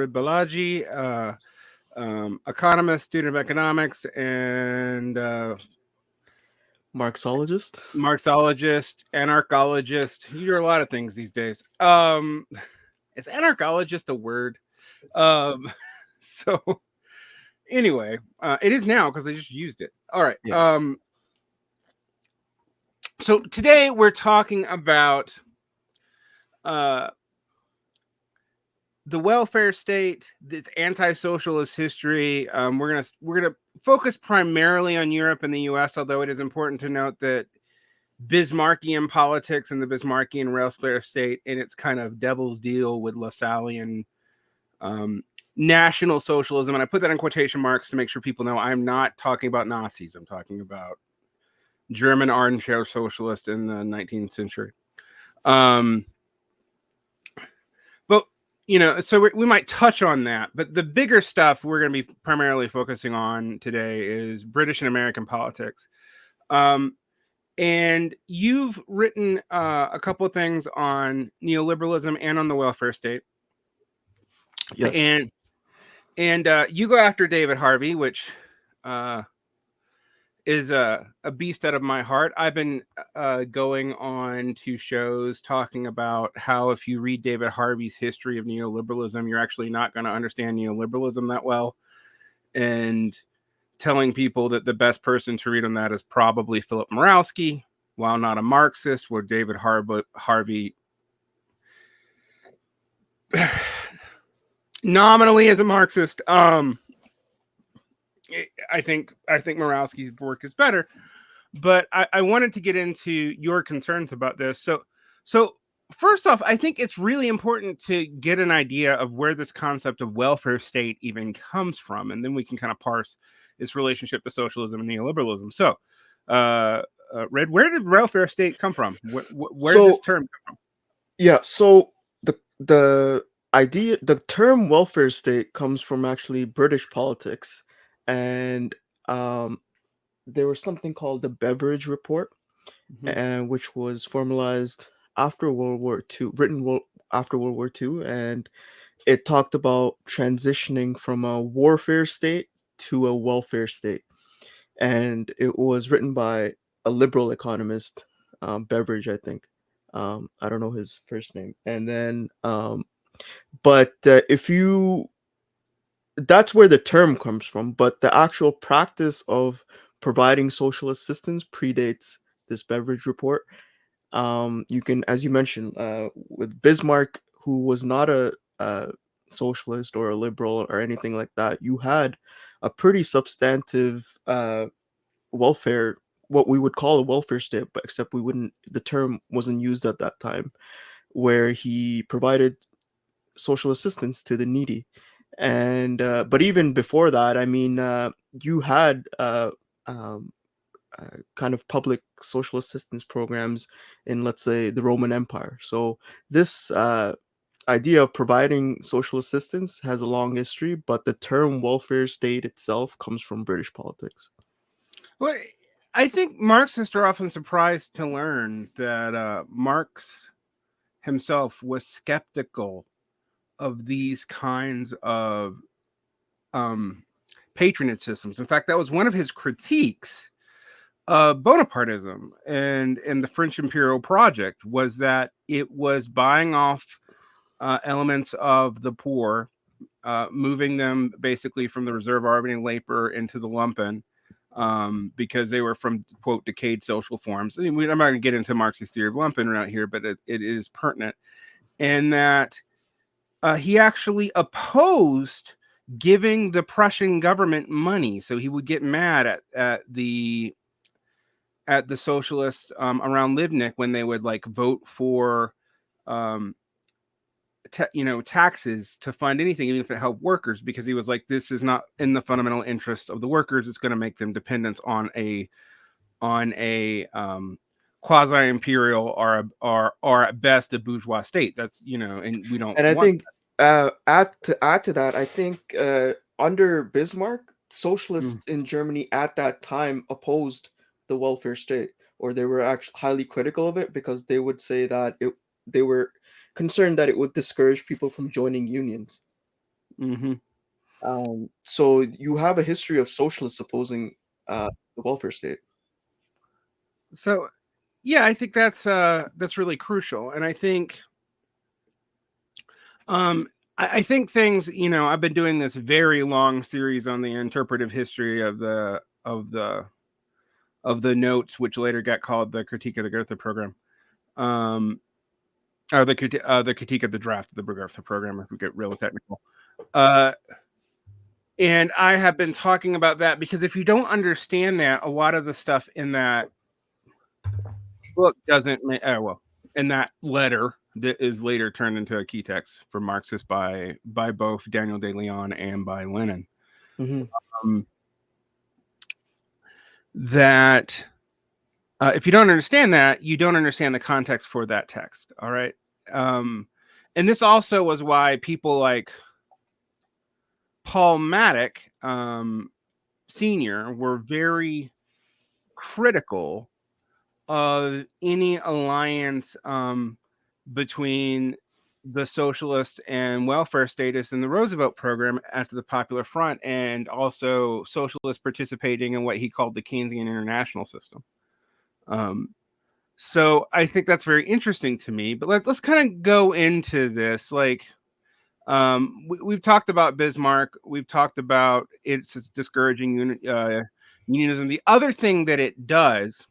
Ridhiman Balaji, economist, student of economics, and Marxologist. Marxologist, anarchologist. You do a lot of things these days. Is anarchologist a word? Um, so anyway, it is now because I just used it. All right. Yeah. So today we're talking about uh, the welfare state, its anti-socialist history. We're gonna focus primarily on Europe and the U.S., although it is important to note that Bismarckian politics and the Bismarckian welfare state and its kind of devil's deal with Lassallean national socialism, and I put that in quotation marks to make sure people know I'm not talking about Nazis. I'm talking about German armchair socialists in the 19th century. But so we might touch on that, but the bigger stuff we're going to be primarily focusing on today is British and American politics. And you've written a couple of things on neoliberalism and on the welfare state. Yes. And you go after David Harvey, which is a beast out of my heart. I've been going on to shows talking about how if you read David Harvey's history of neoliberalism, you're actually not going to understand neoliberalism that well. And telling people that the best person to read on that is probably Philip Morawski, while not a Marxist, where David Harvey nominally is a Marxist. I think Morawski's work is better, but I wanted to get into your concerns about this. So first off, I think it's really important to get an idea of where this concept of welfare state even comes from, and then we can kind of parse its relationship to socialism and neoliberalism. So, Red, where did welfare state come from? Where did this term come from? Yeah. So the term welfare state comes from actually British politics, and there was something called the Beveridge Report, and which was formalized after World War II, after World War II, and it talked about transitioning from a warfare state to a welfare state, and it was written by a liberal economist, Beveridge, I think. I don't know his first name, and then but if you that's where the term comes from, but the actual practice of providing social assistance predates this Beveridge Report. You can, as you mentioned, with Bismarck, who was not a socialist or a liberal or anything like that, you had a pretty substantive welfare, what we would call a welfare state, but except the term wasn't used at that time, where he provided social assistance to the needy. And but even before that, I mean, you had um, kind of public social assistance programs in, let's say, the Roman Empire. So this idea of providing social assistance has a long history, but the term welfare state itself comes from British politics. Well, I think Marxists are often surprised to learn that Marx himself was skeptical of these kinds of patronage systems. In fact, that was one of his critiques of Bonapartism and the French imperial project, was that it was buying off elements of the poor, moving them basically from the reserve army and labor into the lumpen, because they were from, quote, decayed social forms. I mean, I'm not going to get into Marxist theory of lumpen right here, but it is pertinent. And that he actually opposed giving the Prussian government money. So he would get mad at the socialists around Liebknecht when they would like vote for taxes to fund anything, even if it helped workers, because he was like, this is not in the fundamental interest of the workers. It's going to make them dependent on a quasi-imperial or at best a bourgeois state. That's and we don't And I want think to add to that, I think under Bismarck, socialists in Germany at that time opposed the welfare state, or they were actually highly critical of it, because they would say that they were concerned that it would discourage people from joining unions. Mm-hmm. So you have a history of socialists opposing the welfare state. So, yeah, I think that's really crucial, and I think, I think things. I've been doing this very long series on the interpretive history of the notes, which later got called the Critique of the Goethe Program, or the critique of the draft of the Goethe Program, if we get really technical. And I have been talking about that because if you don't understand that, a lot of the stuff in that book doesn't make, in that letter that is later turned into a key text for Marxists by both Daniel de Leon and by Lenin. That if you don't understand that, you don't understand the context for that text. All right. And this also was why people like Paul Maddock Sr. were very critical of any alliance between the socialist and welfare statists in the Roosevelt program after the Popular Front, and also socialists participating in what he called the Keynesian international system. So I think that's very interesting to me. But let's kind of go into this. Like, we've talked about Bismarck. We've talked about it's discouraging unionism. The other thing that it does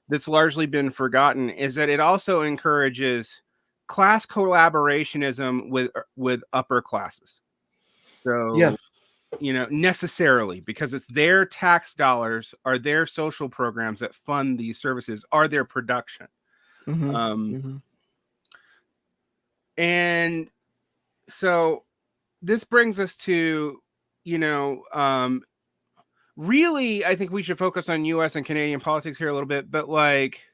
that's largely been forgotten is that it also encourages class collaborationism with upper classes. So, necessarily, because it's their tax dollars or their social programs that fund these services, are their production. And so this brings us to, really, I think we should focus on US and Canadian politics here a little bit, but like,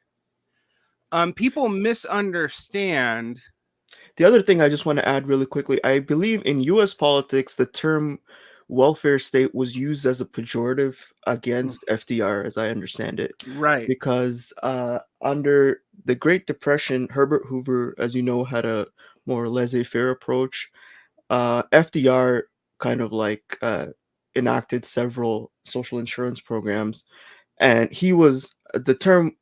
people misunderstand. The other thing I just want to add really quickly, I believe in US politics, the term welfare state was used as a pejorative against FDR, as I understand it. Right. Because under the Great Depression, Herbert Hoover, as you know, had a more laissez-faire approach. FDR kind of like enacted several social insurance programs, and he was the term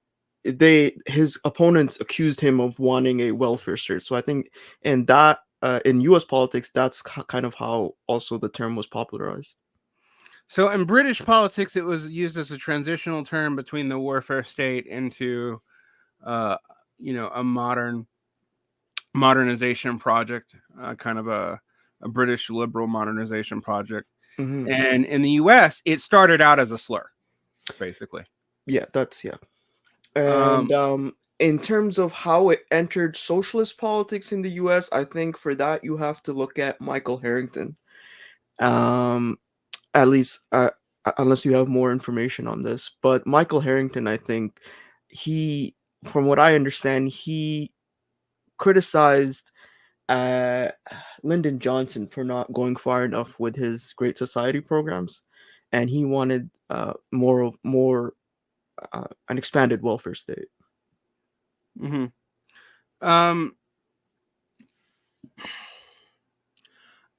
his opponents accused him of wanting a welfare state. So I think in that in US politics, that's kind of how also the term was popularized. So in British politics, it was used as a transitional term between the warfare state into a modernization project, kind of a British liberal modernization project. And in the US, it started out as a slur, basically. And in terms of how it entered socialist politics in the US, I think for that you have to look at Michael Harrington. At least unless you have more information on this, but Michael Harrington, I think from what I understand, he criticized Lyndon Johnson for not going far enough with his Great Society programs, and he wanted more an expanded welfare state.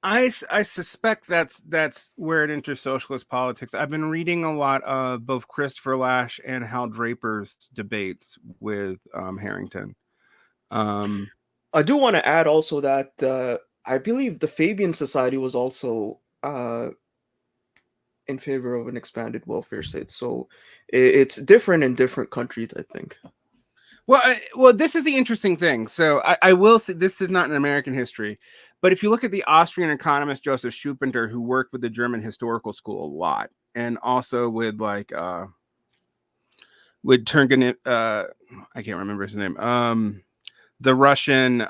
I suspect that's where it enters socialist politics. I've been reading a lot of both Christopher Lasch and Hal Draper's debates with Harrington. I do want to add also that I believe the Fabian Society was also in favor of an expanded welfare state. So it's different in different countries, I think. Well, this is the interesting thing. So I will say this is not an American history, but if you look at the Austrian economist Joseph Schumpeter, who worked with the German Historical School a lot, and also with like with Turgenev, I can't remember his name, the Russian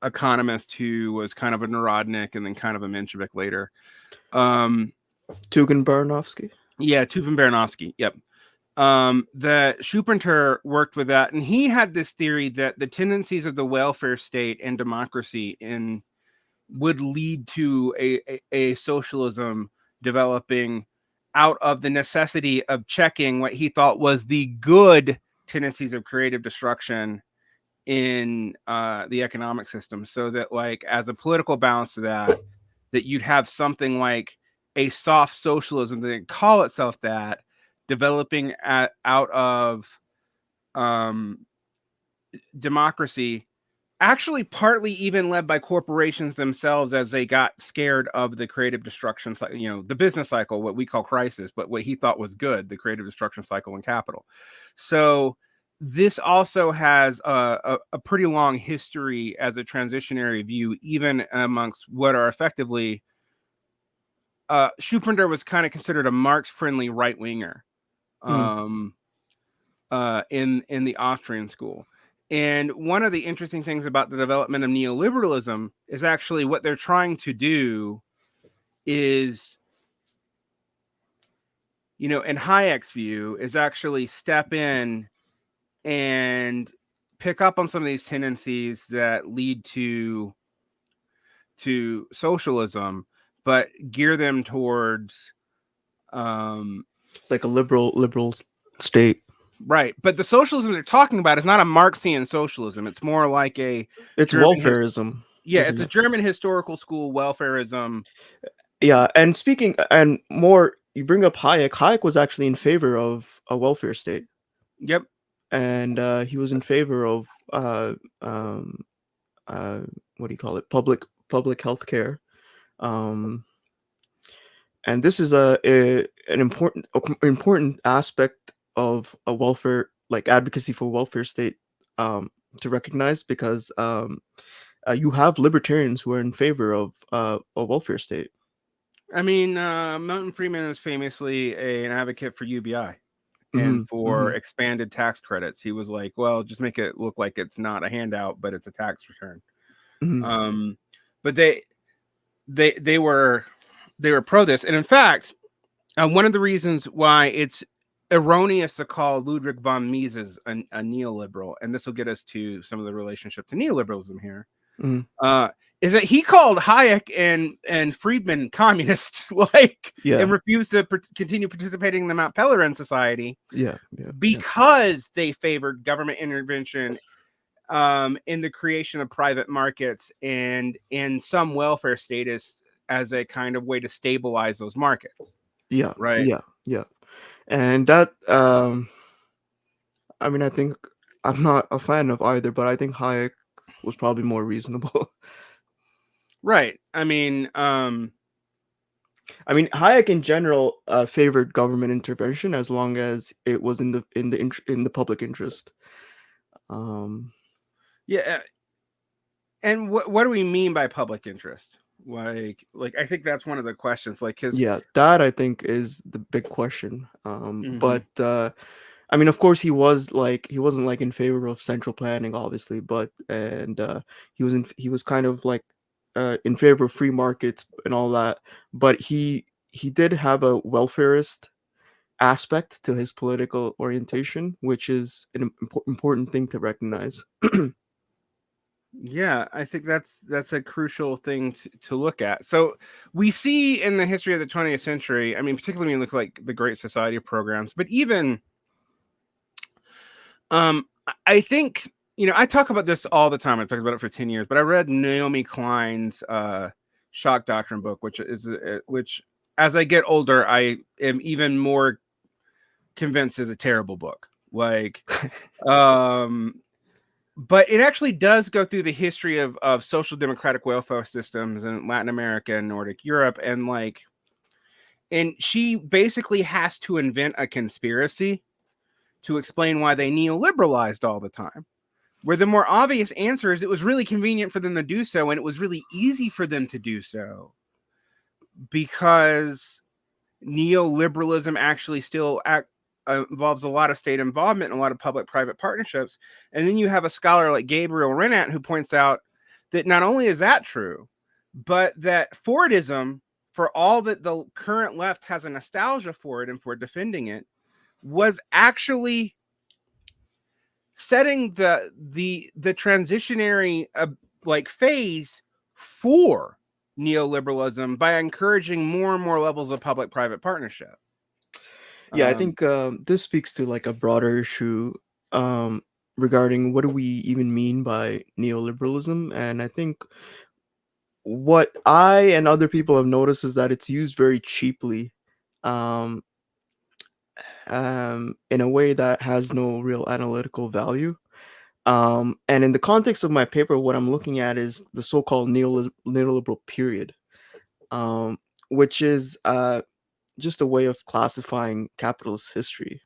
economist who was kind of a Narodnik and then kind of a Menshevik later. Tugen Baranovsky. Yeah, Tugen Baranovsky. Yep. That Schumpeter worked with that, and he had this theory that the tendencies of the welfare state and democracy would lead to a socialism developing out of the necessity of checking what he thought was the good tendencies of creative destruction in the economic system, so that like as a political balance to that, that you'd have something like a soft socialism that didn't call itself that, developing out of democracy, actually partly even led by corporations themselves as they got scared of the creative destruction cycle, the business cycle, what we call crisis, but what he thought was good, the creative destruction cycle in capital. So this also has a pretty long history as a transitionary view, even amongst what are effectively Schumpeter was kind of considered a Marx-friendly right-winger in the Austrian school. And one of the interesting things about the development of neoliberalism is actually what they're trying to do is, in Hayek's view, is actually step in and pick up on some of these tendencies that lead to socialism, but gear them towards like a liberal state. right. But the socialism they're talking about is not a Marxian socialism. It's more like It's German welfarism. it's a German historical school welfarism. Yeah, and speaking and more, you bring up Hayek. Hayek was actually in favor of a welfare state. Yep. And he was in favor of what do you call it? Public health care. And this is an important aspect of a welfare, like advocacy for welfare state, to recognize, because you have libertarians who are in favor of a welfare state. I mean, Milton Friedman is famously an advocate for UBI and for expanded tax credits. He was like, well, just make it look like it's not a handout, but it's a tax return. But they were pro this. And in fact, one of the reasons why it's erroneous to call Ludwig von Mises a neoliberal, and this will get us to some of the relationship to neoliberalism here, is that he called Hayek and Friedman communists, and refused to continue participating in the Mount Pelerin Society, because they favored government intervention in the creation of private markets and in some welfare status as a kind of way to stabilize those markets. Yeah. Right. Yeah. And that, I mean, I think I'm not a fan of either, but I think Hayek was probably more reasonable. Right. I mean, Hayek in general favored government intervention as long as it was in the public interest. Yeah. And what do we mean by public interest? Like I think that's one of the questions. That I think is the big question. But of course he wasn't like in favor of central planning, obviously, but he was kind of like in favor of free markets and all that. But he did have a welfarist aspect to his political orientation, which is an important thing to recognize. Yeah, I think that's a crucial thing to look at. So we see in the history of the 20th century, particularly when you look at like the Great Society programs, but even I think, I talk about this all the time. I talked about it for 10 years, but I read Naomi Klein's shock doctrine book, which as I get older, I am even more convinced is a terrible book. But it actually does go through the history of social democratic welfare systems in Latin America and Nordic Europe. And she basically has to invent a conspiracy to explain why they neoliberalized all the time. Where the more obvious answer is it was really convenient for them to do so, and it was really easy for them to do so because neoliberalism actually still involves a lot of state involvement and a lot of public-private partnerships. And then you have a scholar like Gabriel Renat who points out that not only is that true, but that Fordism, for all that the current left has a nostalgia for it and for defending it, was actually setting the transitionary phase for neoliberalism by encouraging more and more levels of public-private partnership. I think this speaks to like a broader issue regarding what do we even mean by neoliberalism. And I think what I and other people have noticed is that it's used very cheaply, um, in a way that has no real analytical value. And in the context of my paper, what I'm looking at is the so-called neoliberal period, um, which is just a way of classifying capitalist history.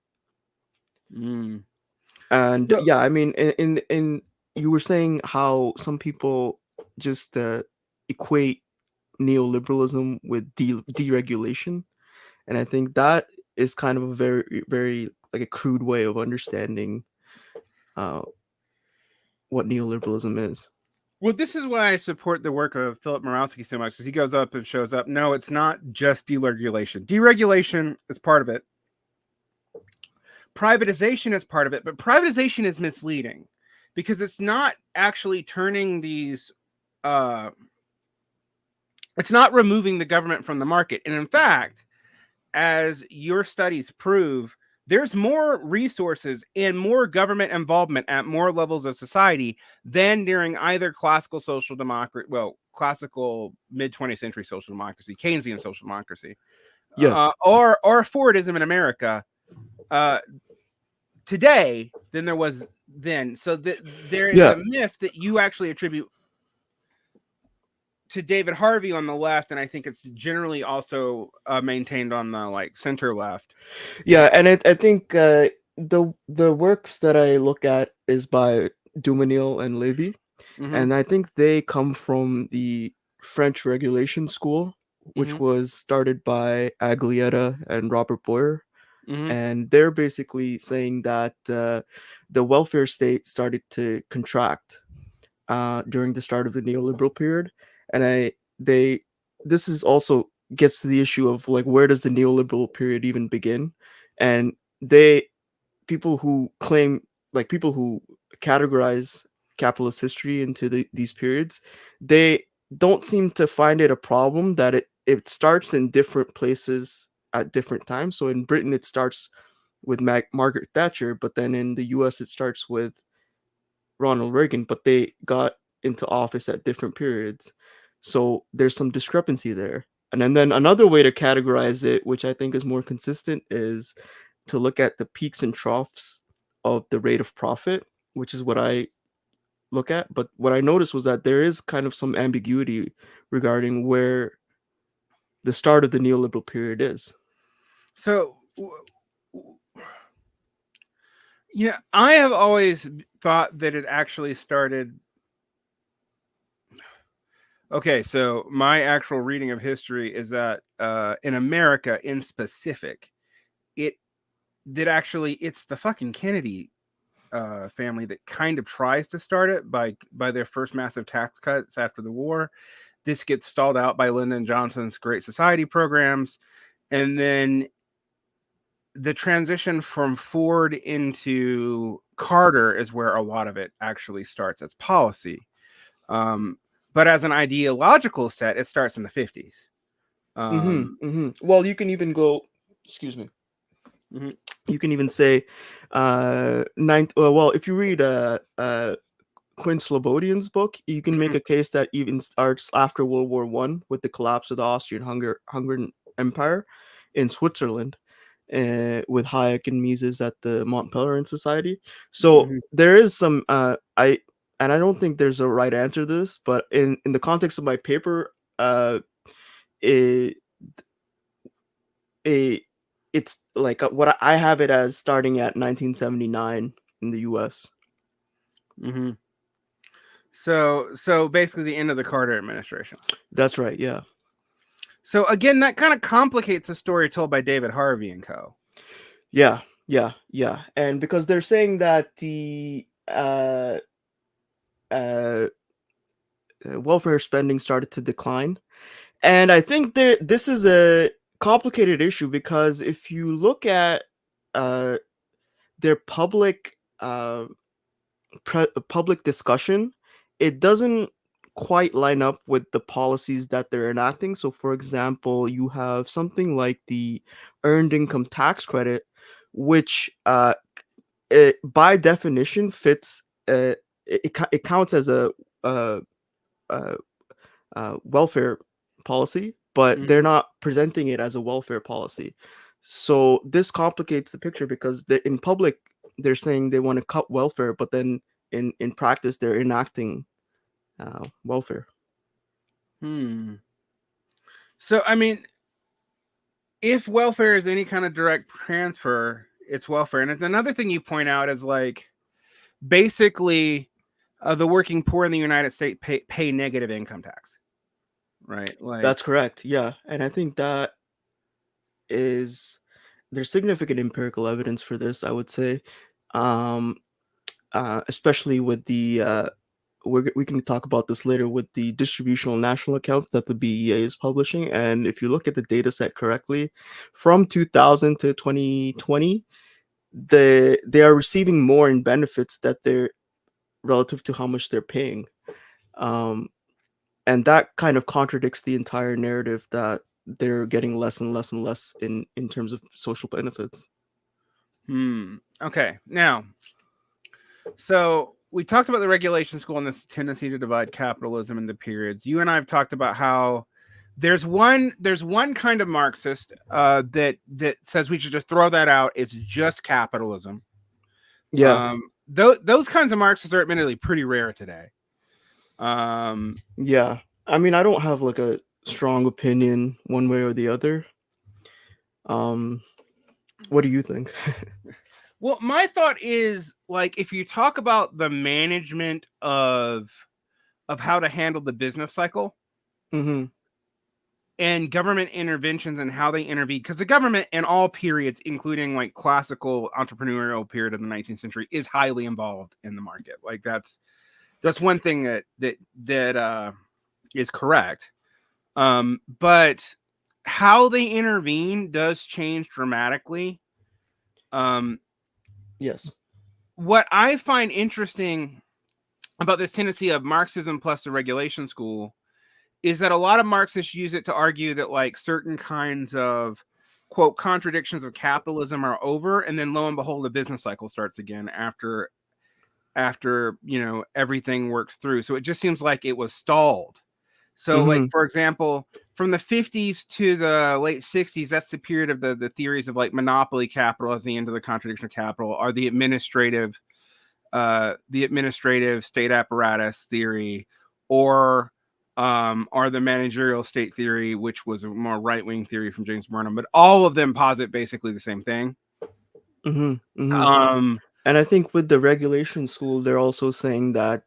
Mm. And So, yeah, I mean, in you were saying how some people just equate neoliberalism with deregulation, and I think that is kind of a very like a crude way of understanding uh, what neoliberalism is. well, this is why I support the work of Philip Morowski so much, because he goes up and shows up. No, it's not just deregulation. Deregulation is part of it. Privatization is part of it, but privatization is misleading because it's not actually turning these. Uh, it's not removing the government from the market, and in fact, as your studies prove, there's more resources and more government involvement at more levels of society than during either classical social democracy, well, classical mid 20th century social democracy, Keynesian social democracy, Yes. or Fordism in America uh, today than there was then. So there is Yeah. a myth that you actually attribute to David Harvey on the left, and I think it's generally also maintained on the like center left. Yeah, and I think the works that I look at is by Dumenil and Levy, Mm-hmm, and I think they come from the French regulation school, which mm-hmm, was started by Aglietta and Robert Boyer, mm-hmm. and they're basically saying that the welfare state started to contract during the start of the neoliberal period, and they this is also gets to the issue of like where does the neoliberal period even begin, and they people who claim like people who categorize capitalist history into these periods, they don't seem to find it a problem that it starts in different places at different times. So in Britain it starts with Margaret Thatcher, but then in the US it starts with Ronald Reagan, but they got into office at different periods. So there's some discrepancy there. And then another way to categorize it, which I think is more consistent, is to look at the peaks and troughs of the rate of profit, which is what I look at. But what I noticed was that there is kind of some ambiguity regarding where the start of the neoliberal period is. So, yeah, I have always thought that it actually started. Okay, so my actual reading of history is that in America, in specific, it that actually it's the fucking Kennedy family that kind of tries to start it by their first massive tax cuts after the war. This gets stalled out by Lyndon Johnson's Great Society programs, and then the transition from Ford into Carter is where a lot of it actually starts as policy. Um, but as an ideological set, it starts in the 50s. Well, you can even go, excuse me, Mhm, you can even say, well, if you read Quinn Slobodian's book, you can make mhm, a case that even starts after World War One with the collapse of the Hungarian Empire in Switzerland, with Hayek and Mises at the Mont Pelerin Society. So mhm. there is some I don't think there's a right answer to this, but in the context of my paper, it, it it's like what I have it as starting at 1979 in the U.S. Mm-hmm. So basically the end of the Carter administration. That's right. Yeah. So again, that kind of complicates the story told by David Harvey and co. Yeah, yeah. And because they're saying that the uh, welfare spending started to decline, and I think this is a complicated issue because if you look at uh, their public discussion, it doesn't quite line up with the policies that they're enacting. So, for example, you have something like the earned income tax credit, which it by definition fits. It counts as a uh, uh, welfare policy, but they're Mhm. not presenting it as a welfare policy. So this complicates the picture because in public they're saying they want to cut welfare, but then in practice they're enacting welfare. So, I mean, if welfare is any kind of direct transfer, it's welfare. And it's another thing you point out is like basically the working poor in the United States pay negative income tax, right? That's Like, correct. Yeah, and I think that is there's significant empirical evidence for this. I would say, um, especially with the we can talk about this later with the distributional national accounts that the BEA is publishing. And if you look at the data set correctly, from 2000 to 2020, they are receiving more in benefits that they're relative to how much they're paying. Um, and that kind of contradicts the entire narrative that they're getting less and less and less in terms of social benefits. okay. Now, so we talked about the regulation school and this tendency to divide capitalism into periods. You and I have talked about how there's one kind of Marxist that says we should just throw that out. It's just capitalism. Yeah, Those kinds of Marxists are admittedly pretty rare today. yeah. I mean, I don't have like a strong opinion one way or the other. Um, what do you think? Well, my thought is like if you talk about the management of how to handle the business cycle Mm-hmm. and government interventions and how they intervene, because the government in all periods, including like classical entrepreneurial period of the 19th century, is highly involved in the market. Like that's one thing that is correct. But how they intervene does change dramatically. Um, Yes. what I find interesting about this tendency of Marxism plus the regulation school is that a lot of Marxists use it to argue that like certain kinds of quote contradictions of capitalism are over, and then lo and behold, the business cycle starts again after everything works through. So it just seems like it was stalled. So like Mm-hmm. for example, from the 50s to the late 60s, that's the period of the theories of like monopoly capital as the end of the contradiction of capital, are the administrative state apparatus theory, or the managerial state theory, which was a more right-wing theory from James Burnham. But all of them posit basically the same thing. Mm-hmm. Mm-hmm. Um, And I think with the regulation school, they're also saying that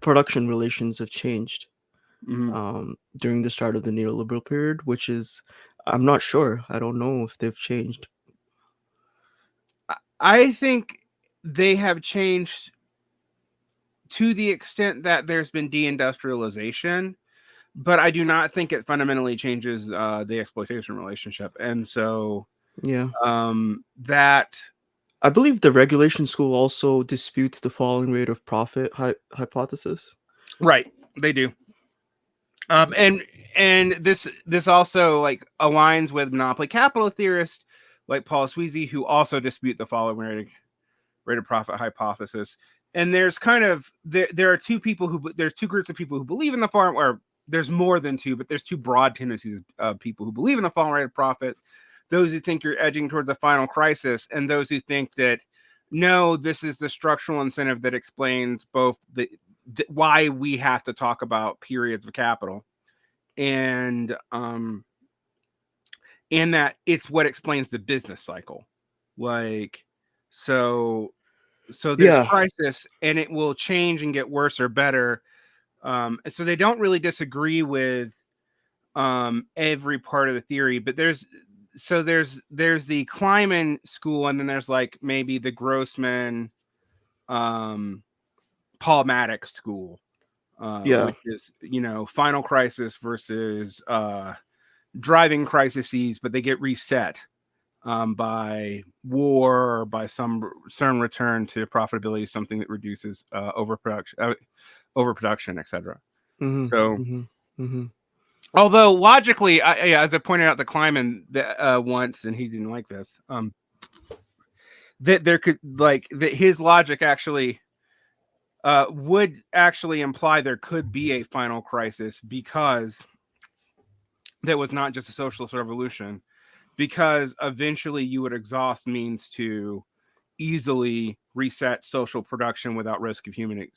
production relations have changed mhm. during the start of the neoliberal period, which is, I'm not sure. I don't know if they've changed. I think they have changed to the extent that there's been deindustrialization, but I do not think it fundamentally changes the exploitation relationship. And so Yeah. that I believe the regulation school also disputes the falling rate of profit hypothesis. right, they do. And this also like aligns with monopoly capital theorists like Paul Sweezy, who also dispute the following rate of profit hypothesis. And there's kind of there are there's two groups of people who believe in the farm, or there's more than two, but there's two broad tendencies of people who believe in the falling rate of profit. Those who think you're edging towards a final crisis, and those who think that no, this is the structural incentive that explains both why we have to talk about periods of capital, and that it's what explains the business cycle. Like so there's Yeah. crisis and it will change and get worse or better. So they don't really disagree with every part of the theory, but there's the Kleiman school, and then there's like maybe the Grossman Paul Maddox school, Yeah. which is final crisis versus driving crises, but they get reset by war or by some return to profitability, something that reduces overproduction, etc. Mm-hmm. So, Mm-hmm. Mm-hmm. although logically, as I pointed out to Kleiman once, and he didn't like this, that there could like that his logic actually would actually imply there could be a final crisis, because that was not just a socialist revolution, because eventually you would exhaust means to easily reset social production without risk of human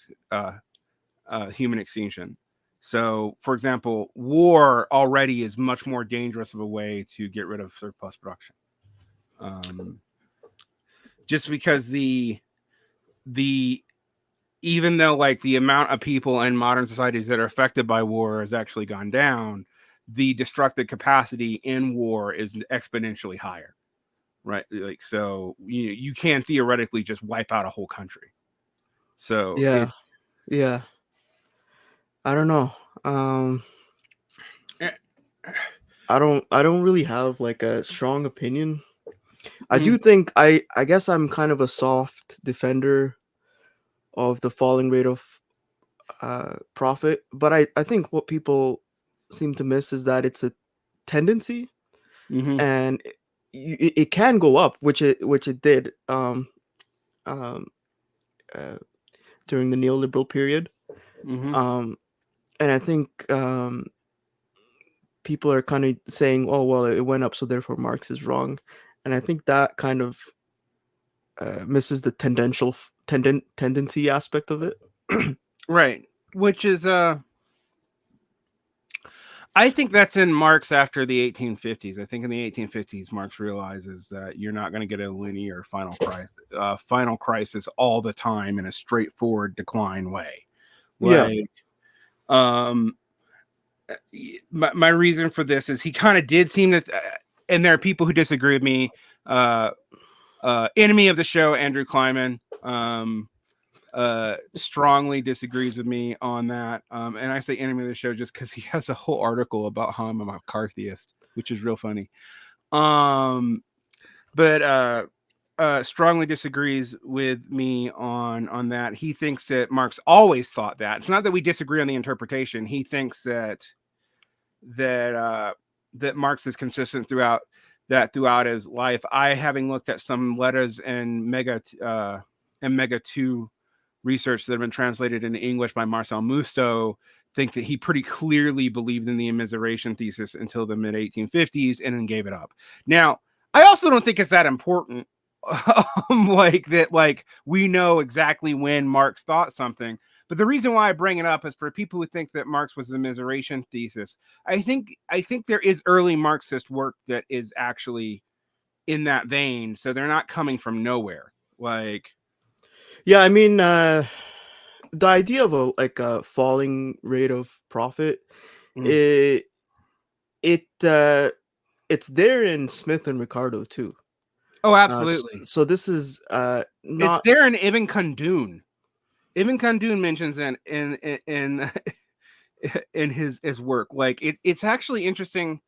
extinction. So, for example, war already is much more dangerous of a way to get rid of surplus production. Just because the even though like the amount of people in modern societies that are affected by war has actually gone down, the destructive capacity in war is exponentially higher, right? Like, so you can theoretically just wipe out a whole country. So Yeah. Yeah. I don't know. eh, I don't really have like a strong opinion. I do mm, think I guess I'm kind of a soft defender of the falling rate of profit, but I think what people seem to miss is that it's a tendency, mhm, and it can go up, which it did um, uh, during the neoliberal period. mhm. Um, and I think people are kind of saying, "Oh, well, it went up, so therefore Marx is wrong," and I think that kind of misses the tendency aspect of it. Right. Which is I think that's in Marx after the 1850s. I think in the 1850s, Marx realizes that you're not going to get a linear final crisis all the time in a straightforward decline way. Yeah, Like, um, my reason for this is he kind of did seem that, and there are people who disagree with me. Enemy of the show, Andrew Kleiman. Strongly disagrees with me on that. And I say enemy of the show just because he has a whole article about how I'm a McCarthyist, which is real funny. But strongly disagrees with me on that. He thinks that Marx always thought that. It's not that we disagree on the interpretation. He thinks that Marx is consistent throughout his life. I, having looked at some letters and Mega 2 research that have been translated into English by Marcel Musto, think that he pretty clearly believed in the immiseration thesis until the mid 1850s and then gave it up. Now, I also don't think it's that important, like that, like we know exactly when Marx thought something. But the reason why I bring it up is for people who think that Marx was the immiseration thesis. I think there is early Marxist work that is actually in that vein, so they're not coming from nowhere. Like, yeah. I mean, the idea of a falling rate of profit, mm. it it's there in Smith and Ricardo too. Oh, absolutely. So this is It's not. there in Ibn Khaldun. Ibn Khaldun mentions in in his work. Like it's actually interesting.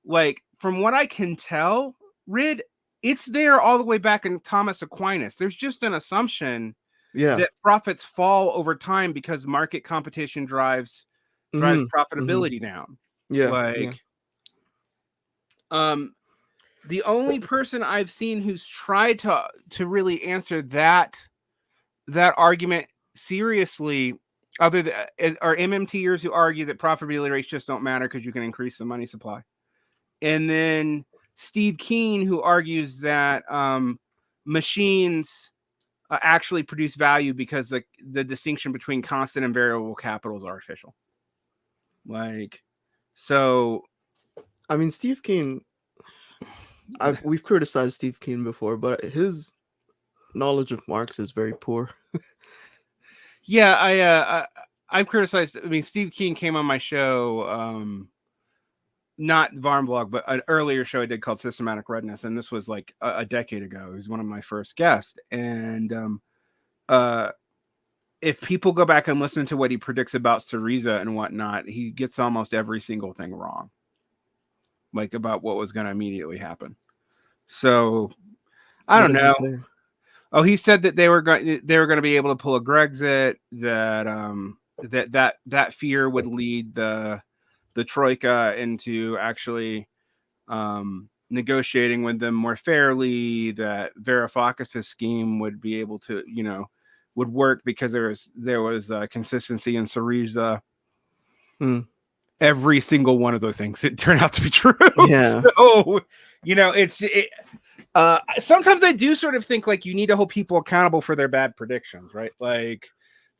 Like from what I can tell, Rid, it's there all the way back in Thomas Aquinas. There's just an assumption Yeah. that profits fall over time because market competition drives Mm-hmm. Mm-hmm. profitability down. Yeah. Yeah. Like, um, the only person I've seen who's tried to really answer that argument seriously, other than are MMTers who argue that profitability rates just don't matter because you can increase the money supply, and then Steve Keen, who argues that machines actually produce value because the distinction between constant and variable capital is artificial. Like, so I mean, Steve Keen. We've criticized Steve Keen before, but his knowledge of Marx is very poor. yeah, I've criticized. I mean, Steve Keen came on my show, not Varn blog, but an earlier show I did called Systematic Redness, and this was like a decade ago. He was one of my first guests, and if people go back and listen to what he predicts about Syriza and whatnot, he gets almost every single thing wrong, like about what was going to immediately happen. So I What don't does he know. say? Oh, he said that they were going to be able to pull a Grexit, that that fear would lead the troika into actually negotiating with them more fairly, that Varoufakis's scheme would be able to, would work because there was consistency in Syriza. Every single one of those things it turned out to be true. Yeah. So, sometimes I do sort of think like you need to hold people accountable for their bad predictions, right? Like,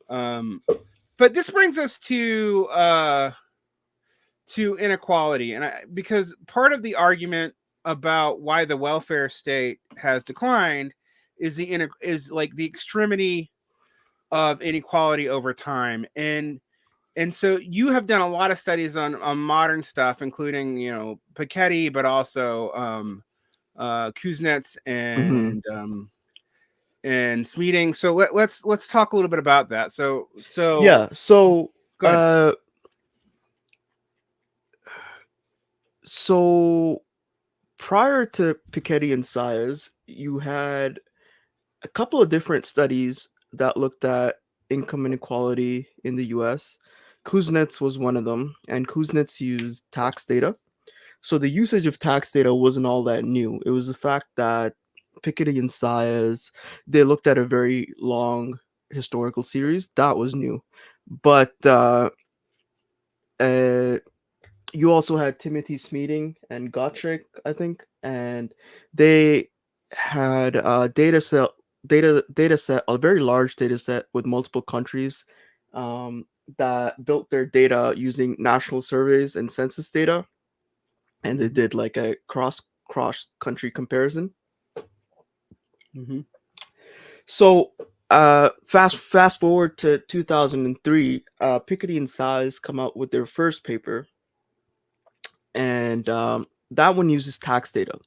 but this brings us to inequality, and because part of the argument about why the welfare state has declined is like the extremity of inequality over time, and so you have done a lot of studies on modern stuff, including Piketty, but also Kuznets and Smeating. So let's talk a little bit about that. So yeah. So go ahead. So prior to Piketty and Sayers, you had a couple of different studies that looked at income inequality in the US. Kuznets was one of them, and Kuznets used tax data. So the usage of tax data wasn't all that new. It was the fact that Piketty and Sayers, they looked at a very long historical series. That was new. But you also had Timothy Smeating and Gottschalk, I think, and they had a data set, a very large data set with multiple countries that built their data using national surveys and census data, and they did like a cross country comparison. So fast forward to 2003, Piketty and Sayers come out with their first paper, and that one uses tax data,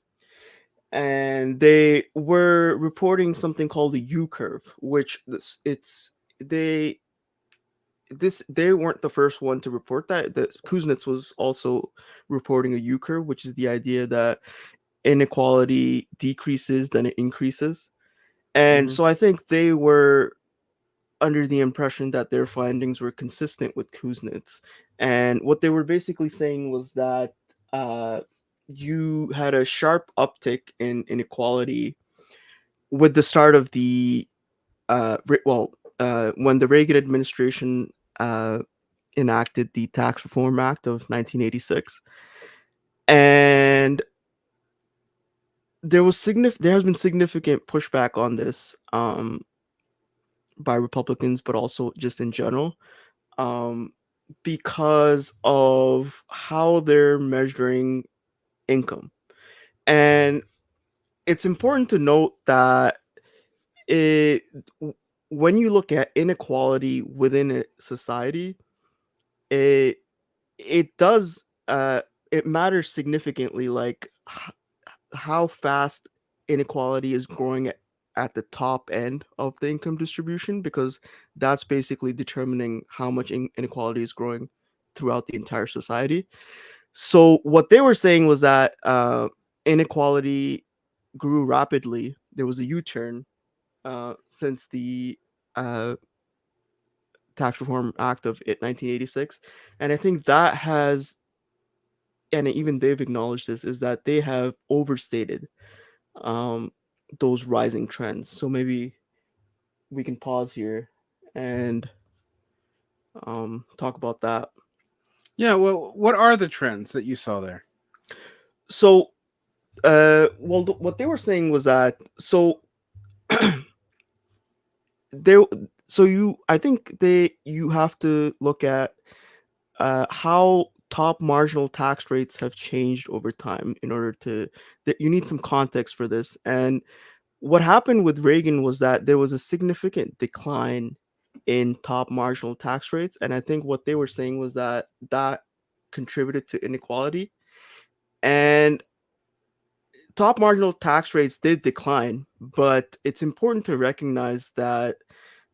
and they were reporting something called the U curve, which they weren't the first one to report that. Kuznets was also reporting a U curve, which is the idea that inequality decreases then it increases. And so I think they were under the impression that their findings were consistent with Kuznets. And what they were basically saying was that you had a sharp uptick in inequality with the start of the when the Reagan administration enacted the Tax Reform Act of 1986, and there has been significant pushback on this by Republicans, but also just in general, because of how they're measuring income. And it's important to note that when you look at inequality within a society, it does it matters significantly, like how fast inequality is growing at the top end of the income distribution, because that's basically determining how much inequality is growing throughout the entire society. So what they were saying was that inequality grew rapidly. There was a U-turn since the Tax Reform Act of 1986, and I think that has, and even they've acknowledged this, is that they have overstated those rising trends. So maybe we can pause here and talk about that. Yeah, well, what are the trends that you saw there? So what they were saying was that, so there so you have to look at how top marginal tax rates have changed over time in order to, that you need some context for this. And what happened with Reagan was that there was a significant decline in top marginal tax rates, and I think what they were saying was that that contributed to inequality. And top marginal tax rates did decline, but it's important to recognize that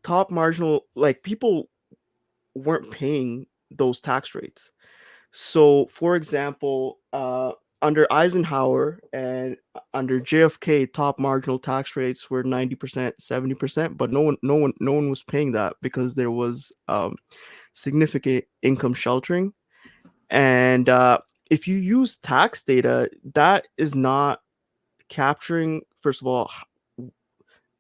top marginal, like, people weren't paying those tax rates. So, for example, under Eisenhower and under JFK, top marginal tax rates were 90%, 70%, but no one was paying that because there was significant income sheltering. And if you use tax data, that is not capturing, first of all,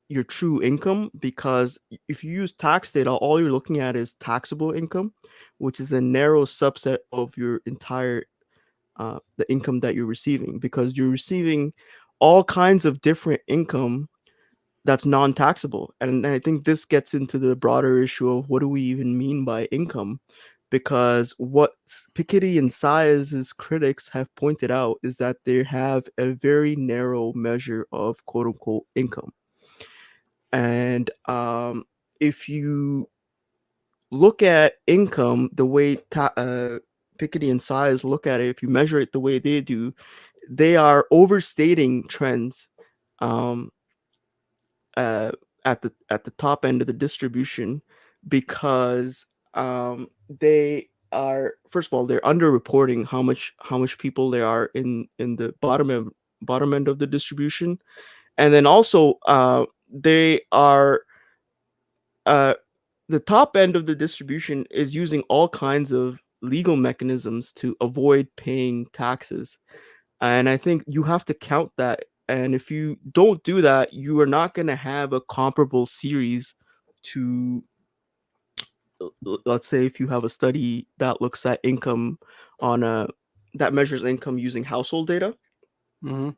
your true income, because if you use tax data, all you're looking at is taxable income, which is a narrow subset of your entire the income that you're receiving, because you're receiving all kinds of different income that's non-taxable. And I think this gets into the broader issue of what do we even mean by income, because what Piketty and Size's critics have pointed out is that they have a very narrow measure of quote unquote income. And if you look at income the way Piketty and Size look at it, if you measure it the way they do, they are overstating trends um, uh, at the top end of the distribution, because they are, first of all, they're underreporting how much people there are in the bottom end of the distribution, and then also they are uh, the top end of the distribution is using all kinds of legal mechanisms to avoid paying taxes. And I think you have to count that. And if you don't do that, you are not going to have a comparable series to, let's say, if you have a study that looks at income on a that measures income using household data. Mm-hmm.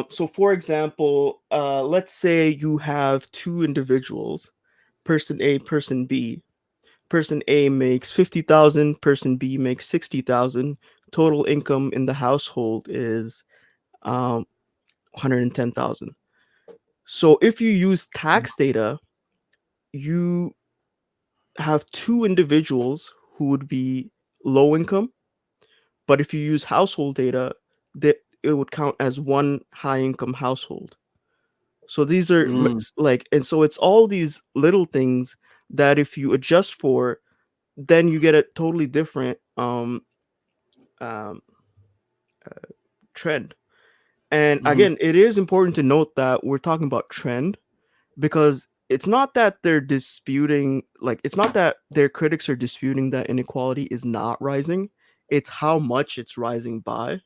So, for example, let's say you have two individuals, person A, person B. Person A makes 50,000, person B makes 60,000. Total income in the household is 110,000. So if you use tax data, you have two individuals who would be low income, but if you use household data, that it would count as one high income household. So these are like, and so it's all these little things that if you adjust for, then you get a totally different um, trend. And Mm-hmm. again, it is important to note that we're talking about trend, because it's not that they're disputing, like, it's not that their critics are disputing that inequality is not rising, it's how much it's rising by.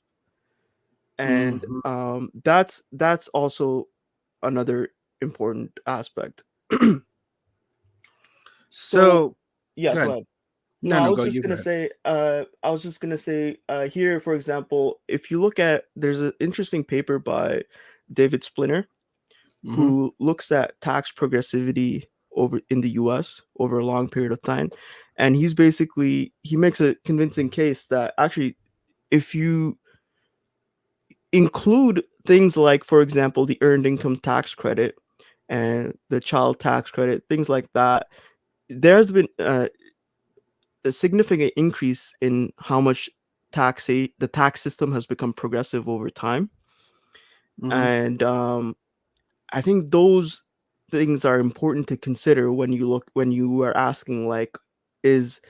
And Mm-hmm. that's also another important aspect. So So yeah, go go ahead. ahead. No, No, no, go. You go ahead. I was just gonna say here, for example, if you look at, there's an interesting paper by David Splinter, Mm-hmm. who looks at tax progressivity over in the US over a long period of time. And he makes a convincing case that actually, if you include things like, for example, the earned income tax credit and the child tax credit, things like that, there's been a significant increase in how much the tax system has become progressive over time. Mm-hmm. And I think those things are important to consider when you are asking, like, is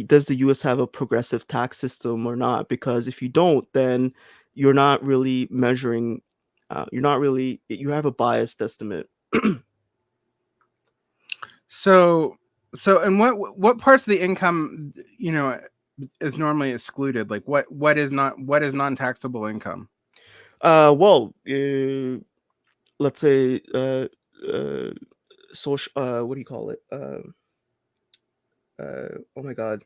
does the US have a progressive tax system or not? Because if you don't, then you're not really measuring, you have a biased estimate. So, and what parts of the income, is normally excluded? Like what is non-taxable income? Well, let's say uh social, what do you call it? Oh my god.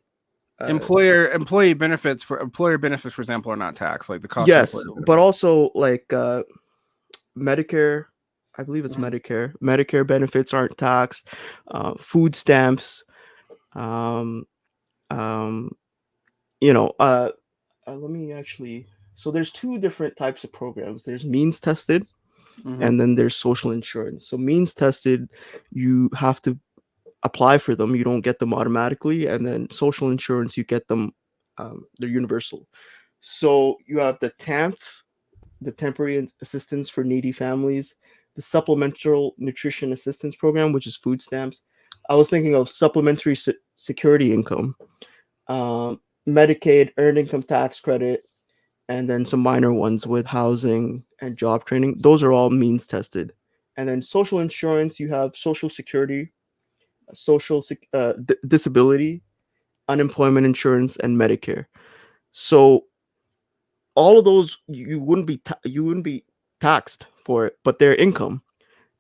Uh, Employer benefits, for example, are not taxed. Like the cost of yes, employer but benefits. also like Medicare, I believe it's Mhm. Medicare. Medicare benefits aren't taxed. Food stamps. Um, um, you know, let me actually. So there's two different types of programs. There's means tested, Mhm. and then there's social insurance. So means tested, you have to apply for them. You don't get them automatically, and then social insurance, you get them. They're universal. So you have the TAMF, the Temporary Assistance for Needy Families, the Supplemental Nutrition Assistance Program, which is food stamps. I was thinking of Supplementary Security Income, Medicaid, Earned Income Tax Credit, and then some minor ones with housing and job training. Those are all means tested. And then social insurance, you have Social Security, disability, unemployment insurance, and Medicare. So all of those, you wouldn't be taxed for it, but their income,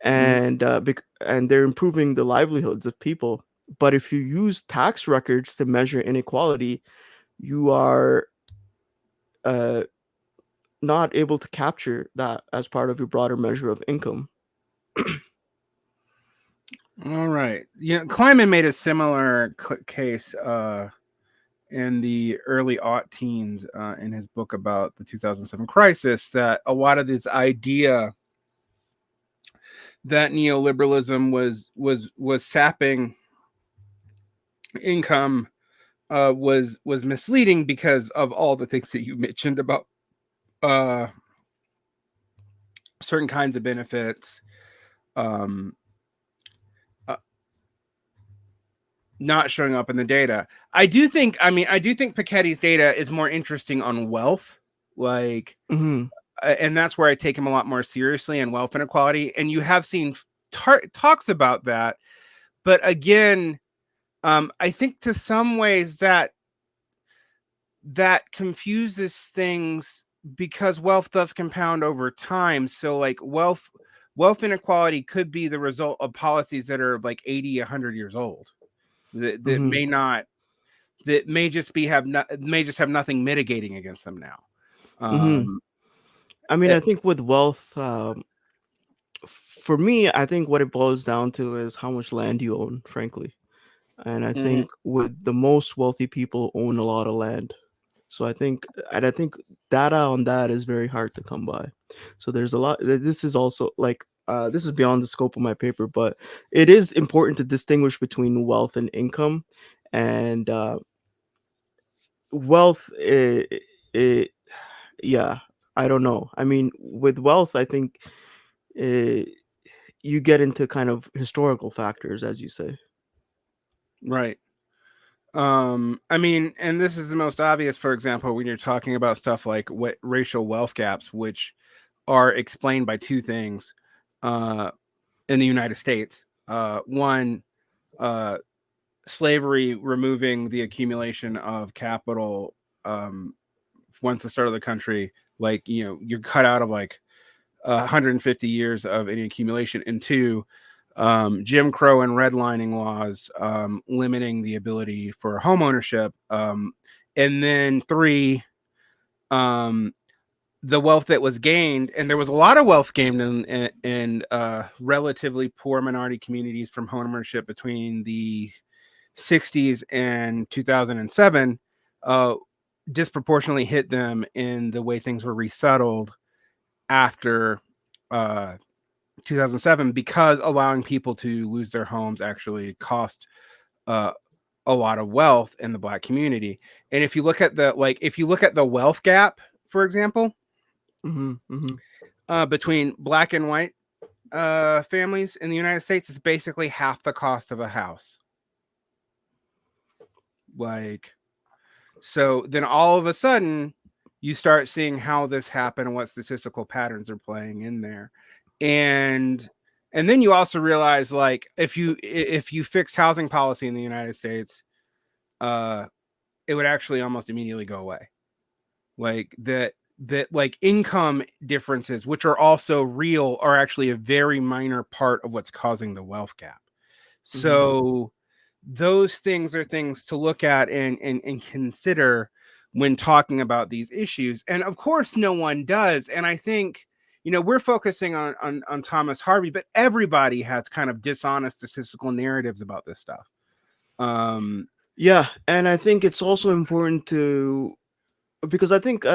Mhm. and they're improving the livelihoods of people. But if you use tax records to measure inequality, you are uh, not able to capture that as part of your broader measure of income. All right. Yeah, Kleiman made a similar case in the early aught teens in his book about the 2007 crisis, that a lot of this idea that neoliberalism was sapping income was misleading because of all the things that you mentioned about uh, certain kinds of benefits, um, uh, not showing up in the data. I do think Piketty's data is more interesting on wealth, like, Hmm. and that's where I take him a lot more seriously, and wealth inequality. And you have seen talks about that, but again, I think to some ways that confuses things because wealth does compound over time. So like wealth inequality could be the result of policies that are like 80, 100 years old, that Hmm. may not, that may just be have not, may just have nothing mitigating against them now. Hmm. Um I mean, eh, I think with wealth, for me, I think what it boils down to is how much land you own, frankly. And I mhm. think with the most wealthy people own a lot of land. So I think data on that is very hard to come by. So there's a lot. This is also like this is beyond the scope of my paper, but it is important to distinguish between wealth and income. And wealth, it, yeah, I don't know. I mean, with wealth, I think uh, you get into kind of historical factors, as you say. Right. I mean, and this is the most obvious, for example, when you're talking about stuff like what racial wealth gaps, which are explained by two things uh in the United States. One, uh slavery removing the accumulation of capital um once the start of the country, like, you know, you're cut out of like 150 years of any accumulation. And two, Jim Crow and redlining laws limiting the ability for home ownership. And then three, um, the wealth that was gained, and there was a lot of wealth gained in relatively poor minority communities from home ownership between the 60s and 2007, uh, disproportionately hit them in the way things were resettled after uh, 2007, because allowing people to lose their homes actually cost uh, a lot of wealth in the black community. And if you look at the wealth gap, for example, Hmm. Hmm. between black and white families in the United States, it's basically half the cost of a house. Like, so then all of a sudden you start seeing how this happened and what statistical patterns are playing in there. And and then you also realize, like, if you fixed housing policy in the United States, uh it would actually almost immediately go away. Like that like income differences, which are also real, are actually a very minor part of what's causing the wealth gap. Hmm. So those things are things to look at and consider when talking about these issues. And of course, no one does. And I think, you know, we're focusing on Thomas Harvey, but everybody has kind of dishonest statistical narratives about this stuff. Um, Yeah, and I think it's also important to, because I think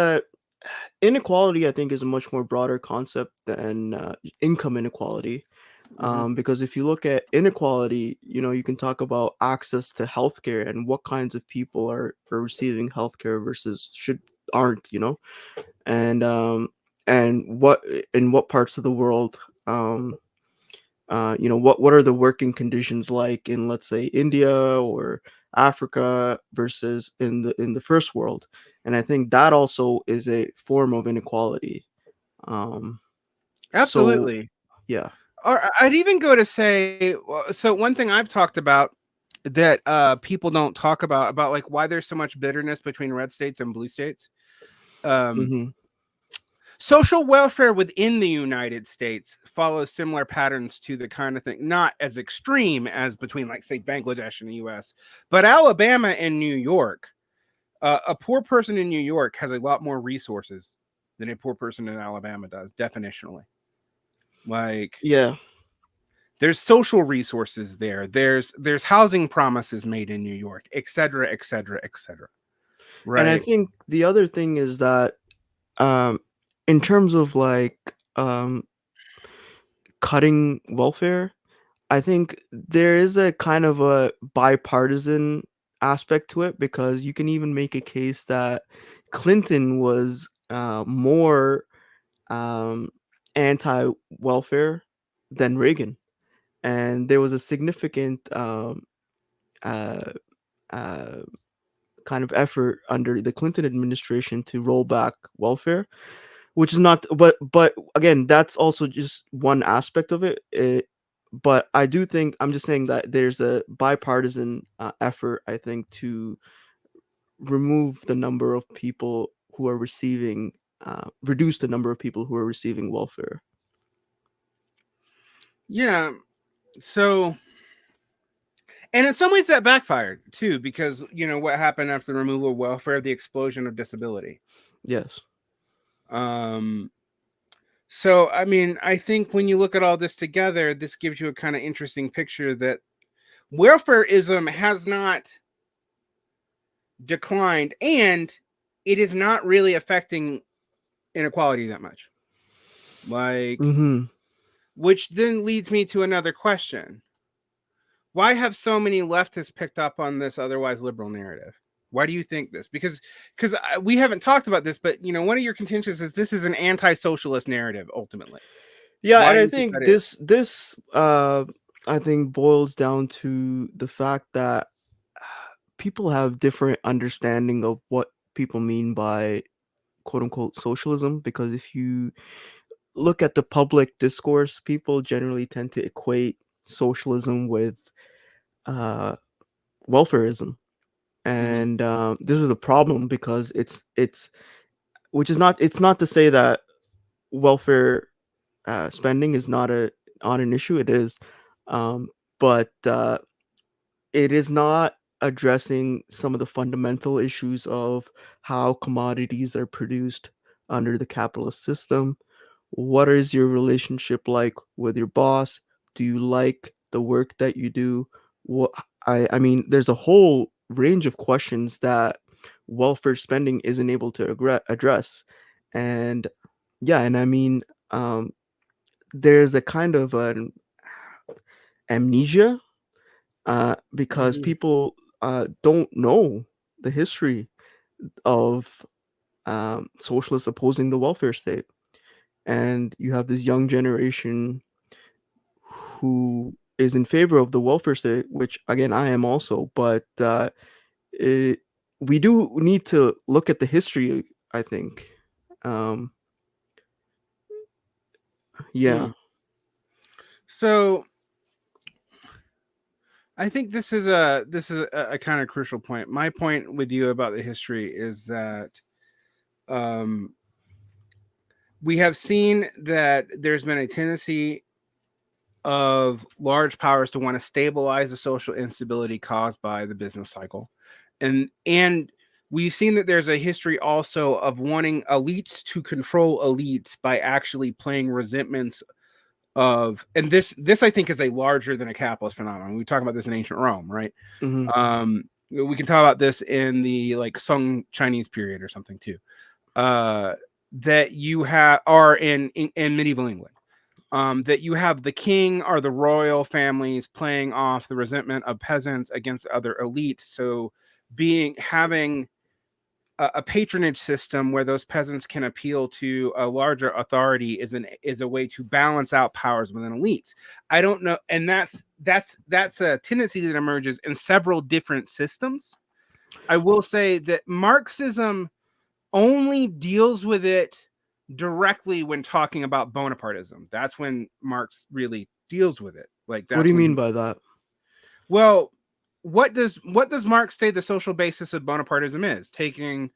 inequality, I think, is a much more broader concept than income inequality. mhm. Because if you look at inequality, you can talk about access to healthcare and what kinds of people are receiving healthcare versus should aren't, and what in what parts of the world, what are the working conditions like in, let's say, India or Africa versus in the first world. And I think that also is a form of inequality. So Absolutely. yeah. Or I'd even go to say, so one thing I've talked about that people don't talk about like why there's so much bitterness between red states and blue states. Um, Mm-hmm. Social welfare within the United States follows similar patterns to the kind of thing, not as extreme as between, like, say, Bangladesh and the US, but Alabama and New York. A poor person in New York has a lot more resources than a poor person in Alabama does, definitionally. Like, Yeah. there's social resources there. There's housing promises made in New York, et cetera, et cetera, et cetera. And I Right. think the other thing is that, um, in terms of like cutting welfare, I think there is a kind of a bipartisan aspect to it, because you can even make a case that Clinton was more um, anti-welfare than Reagan, and there was a significant uh, uh, kind of effort under the Clinton administration to roll back welfare, which is not, but again, that's also just one aspect of it. But I do think, I'm just saying that there's a bipartisan effort, I think, to remove the number of people who are receiving reduce the number of people who are receiving welfare. Yeah. So, and in some ways that backfired too, because what happened after the removal of welfare, the explosion of disability. Yes. Um, so I mean, I think when you look at all this together, this gives you a kind of interesting picture that welfareism has not declined, and it is not really affecting inequality that much. Like, Mm-hmm. which then leads me to another question. Why have so many leftists picked up on this otherwise liberal narrative? Why do you think this? Because we haven't talked about this, but one of your contentions is this is an anti-socialist narrative ultimately. Yeah, Why and do I you think think that is? this I think boils down to the fact that people have different understanding of what people mean by quote unquote socialism, because if you look at the public discourse, people generally tend to equate socialism with uh, welfarism, Mm-hmm. and this is a problem, because it's which is not, it's not to say that welfare spending is not a on an issue. It is, um, but it is not addressing some of the fundamental issues of how commodities are produced under the capitalist system. What is your relationship like with your boss? Do you like the work that you do? What I mean, there's a whole range of questions that welfare spending isn't able to address. And yeah, and I mean, there's a kind of an amnesia, because Mm-hmm. people don't know the history of socialists opposing the welfare state. And you have this young generation who is in favor of the welfare state, which again I am also. But it, we do need to look at the history, I think. Um, yeah. Mm. So I think this is a kind of crucial point. My point with you about the history is that um, we have seen that there's been a tendency of large powers to want to stabilize the social instability caused by the business cycle, and we've seen that there's a history also of wanting elites to control elites by actually playing resentments of, and this I think is a larger than a capitalist phenomenon. We talk about this in ancient Rome, right? Hmm. We can talk about this in the like Sung Chinese period or something too. Uh, that you have are in medieval England. That you have the king or the royal families playing off the resentment of peasants against other elites. So having a patronage system where those peasants can appeal to a larger authority is a way to balance out powers within elites. I don't know, and that's a tendency that emerges in several different systems. I will say that Marxism only deals with it directly when talking about Bonapartism. That's when Marx really deals with it. Like What do that's you when mean he, by that? well, what does Marx say the social basis of Bonapartism is? Taking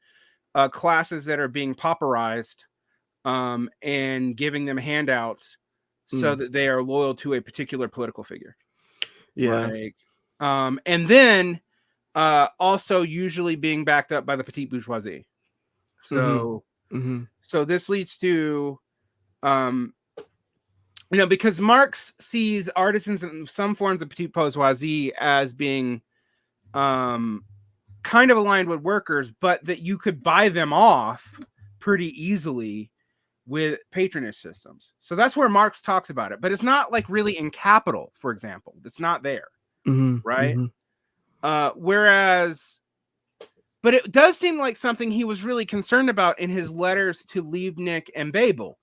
classes that are being pauperized and giving them handouts so that they are loyal to a particular political figure. Yeah. Right. And then also usually being backed up by the petite bourgeoisie. So so this leads to because Marx sees artisans and some forms of petite bourgeoisie as being kind of aligned with workers, but that you could buy them off pretty easily with patronage systems. So that's where Marx talks about it, but it's not like really in Capital, for example. It's not there, right? Whereas, but it does seem like something he was really concerned about in his letters to Liebknecht and Babel,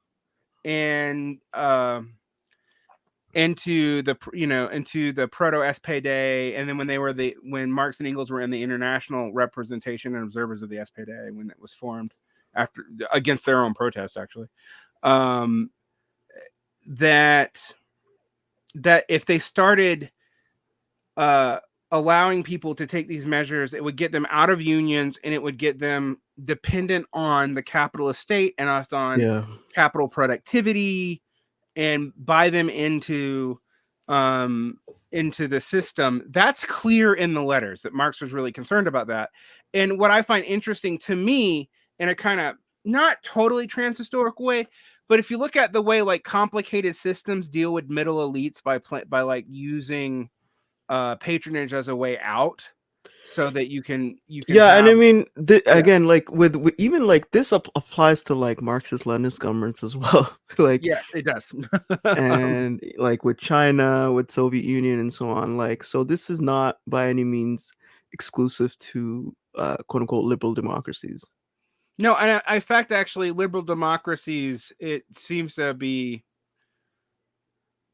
and into the proto SPD, and then when Marx and Engels were in the International Representation and Observers of the SPD, when it was formed after against their own protest, actually, that if they started allowing people to take these measures, it would get them out of unions, and it would get them dependent on the capitalist state and us on capital productivity, and buy them into the system. That's clear in the letters that Marx was really concerned about that. And what I find interesting to me, in a kind of not totally transhistoric way, but if you look at the way like complicated systems deal with middle elites by like using patronage as a way out, so that you can Yeah, and I have, mean, again, like with even like this applies to like Marxist-Leninist governments as well. Like, yeah, it does. and like with China, with Soviet Union, and so on. Like, so this is not by any means exclusive to quote unquote liberal democracies. No, and in fact, actually, liberal democracies, it seems to be.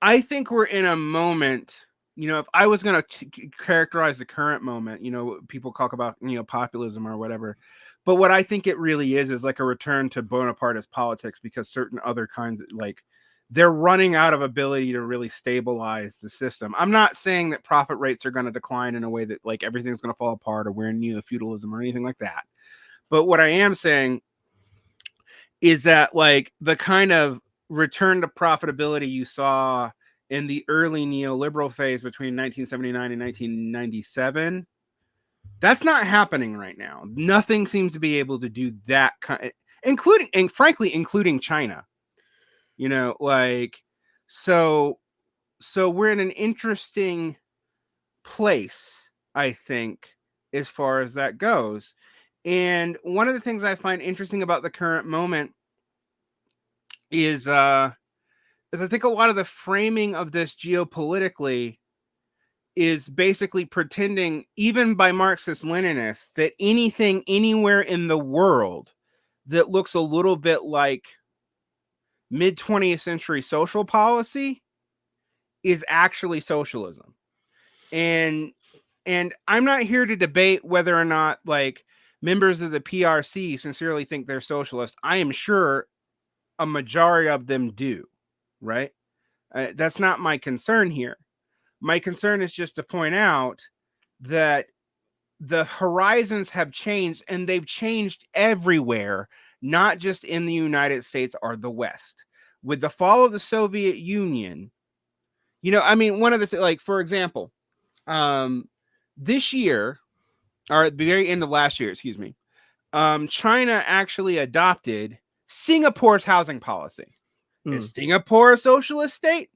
I think we're in a moment. If I was going to characterize the current moment, people talk about populism or whatever, but what I think it really is like a return to Bonapartist politics, because certain other kinds, like, they're running out of ability to really stabilize the system. I'm not saying that profit rates are going to decline in a way that like everything's going to fall apart, or we're in neo-feudalism or anything like that. But what I am saying is that like the kind of return to profitability you saw in the early neoliberal phase between 1979 and 1997, that's not happening right now. Nothing seems to be able to do that kind, including China. So we're in an interesting place, I think, as far as that goes. And one of the things I find interesting about the current moment is I think a lot of the framing of this geopolitically is basically pretending, even by Marxist Leninists, that anything anywhere in the world that looks a little bit like mid 20th century social policy is actually socialism. And I'm not here to debate whether or not like members of the PRC sincerely think they're socialist. I am sure a majority of them do, right? That's not my concern here. My concern is just to point out that the horizons have changed, and they've changed everywhere, not just in the United States or the West. With the fall of the Soviet Union, one of the like, for example, this year, or at the very end of last year, excuse me, China actually adopted Singapore's housing policy. Is Singapore a socialist state?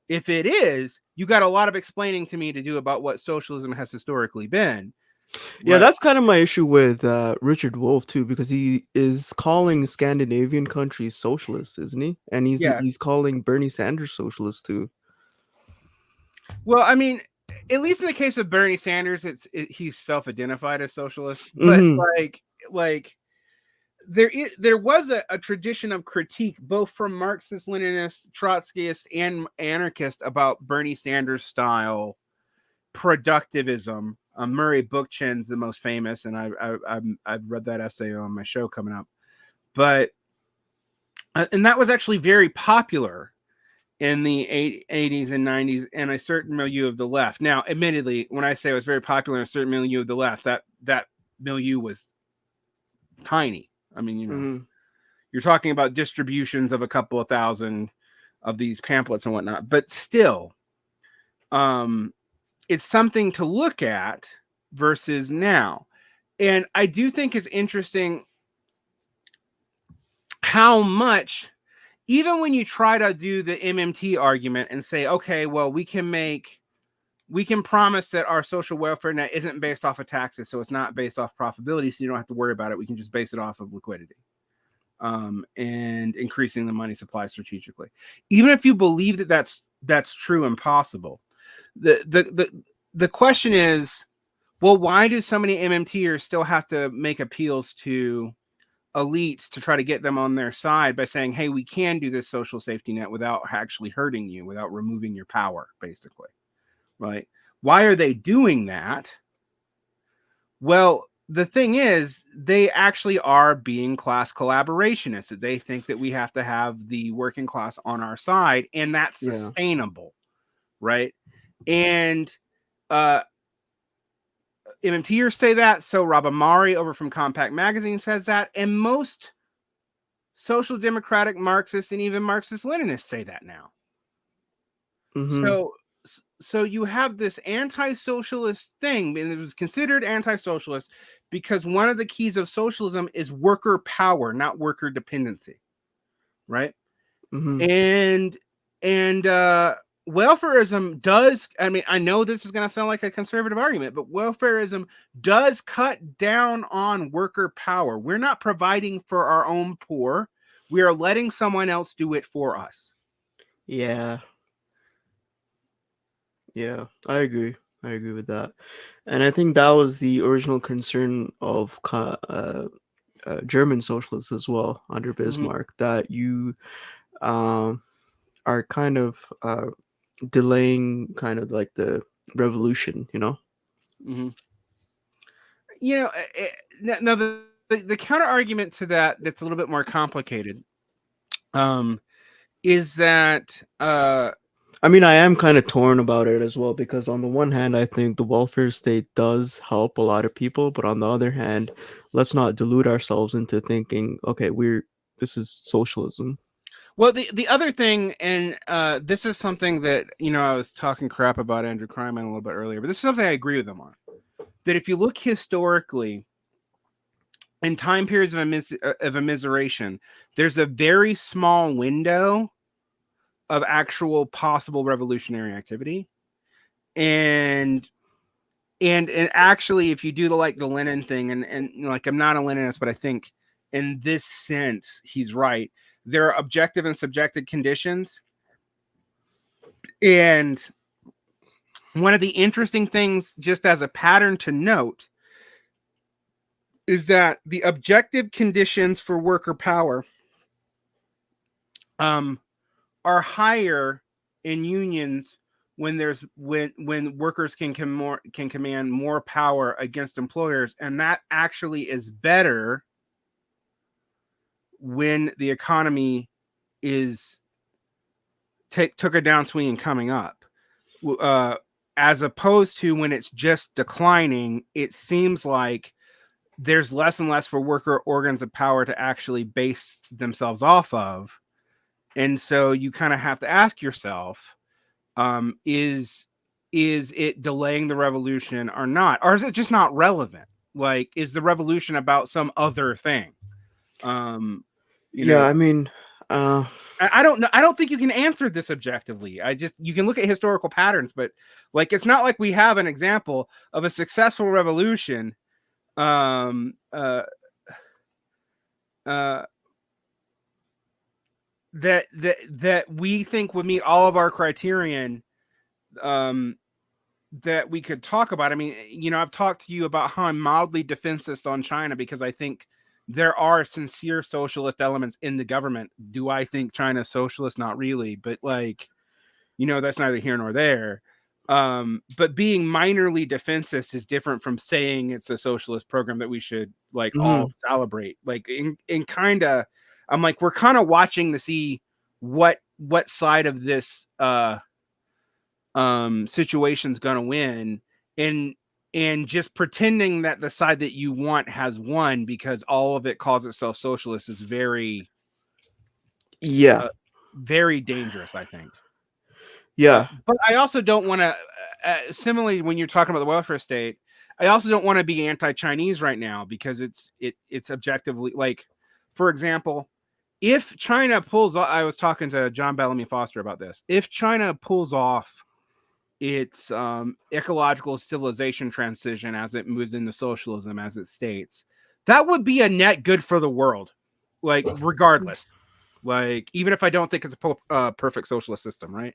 If it is, you got a lot of explaining to me to do about what socialism has historically been. Yeah, that's kind of my issue with Richard Wolff too, because he is calling Scandinavian countries socialist, isn't he? And he's calling Bernie Sanders socialist too. Well, I mean, at least in the case of Bernie Sanders, he's self-identified as socialist, but like there was a tradition of critique, both from Marxist, Leninist, Trotskyist, and anarchist, about Bernie Sanders style productivism. Murray Bookchin's the most famous, and I've read that essay on my show coming up. But and that was actually very popular in the 80s and 90s and a certain milieu of the left. Now, admittedly, when I say it was very popular in a certain milieu of the left, that milieu was tiny. I mean, you're talking about distributions of a couple of thousand of these pamphlets and whatnot, but still, it's something to look at versus now. And I do think it's interesting how much, even when you try to do the MMT argument and say, okay, well, we can promise that our social welfare net isn't based off of taxes, so it's not based off profitability, so you don't have to worry about it. We can just base it off of liquidity, and increasing the money supply strategically. Even if you believe that that's true and possible, the question is, well, why do so many MMTers still have to make appeals to elites to try to get them on their side by saying, hey, we can do this social safety net without actually hurting you, without removing your power, basically, right? Why are they doing that? Well, the thing is, they actually are being class collaborationists. They think that we have to have the working class on our side, and that's sustainable, right? And MMTers say that. So Rob Amari over from Compact Magazine says that. And most social democratic Marxists and even Marxist-Leninists say that now. So you have this anti-socialist thing, and it was considered anti-socialist because one of the keys of socialism is worker power, not worker dependency, right? And welfarism does, I mean, I know this is going to sound like a conservative argument, but welfarism does cut down on worker power. We're not providing for our own poor. We are letting someone else do it for us. Yeah, I agree with that. And I think that was the original concern of German socialists as well under Bismarck, that you are kind of delaying kind of like the revolution, Now the counter argument to that's a little bit more complicated, is that I mean, I am kind of torn about it as well, because on the one hand, I think the welfare state does help a lot of people, but on the other hand, let's not delude ourselves into thinking, okay, this is socialism. Well, the other thing, and this is something that, I was talking crap about Andrew Kryman a little bit earlier, but this is something I agree with him on. That if you look historically, in time periods of immiseration, there's a very small window of actual possible revolutionary activity. And actually, if you do the Lenin thing, and like, I'm not a Leninist, but I think in this sense, he's right. There are objective and subjective conditions. And one of the interesting things, just as a pattern to note, is that the objective conditions for worker power are higher in unions when workers can command more power against employers, and that actually is better when the economy took a downswing and coming up, as opposed to when it's just declining. It seems like there's less and less for worker organs of power to actually base themselves off of. And so you kind of have to ask yourself, is it delaying the revolution or not? Or is it just not relevant? Like, is the revolution about some other thing? I mean, I don't know. I don't think you can answer this objectively. You can look at historical patterns, but like, it's not like we have an example of a successful revolution that we think would meet all of our criterion, that we could talk about. I mean, I've talked to you about how I'm mildly defensist on China because I think there are sincere socialist elements in the government. Do I think China's socialist? Not really, but that's neither here nor there. But being minorly defensist is different from saying it's a socialist program that we should all celebrate. Like, in kind of, I'm like, we're kind of watching to see what what side of this situation's gonna win, and just pretending that the side that you want has won because all of it calls itself socialist is very very dangerous, I think. But I also don't want to similarly, when you're talking about the welfare state, I also don't want to be anti-Chinese right now because it's objectively, like, for example, if China pulls off, I was talking to John Bellamy Foster about this, if China pulls off its ecological civilization transition as it moves into socialism, as it states, that would be a net good for the world, like, regardless, like, even if I don't think it's a perfect socialist system, right?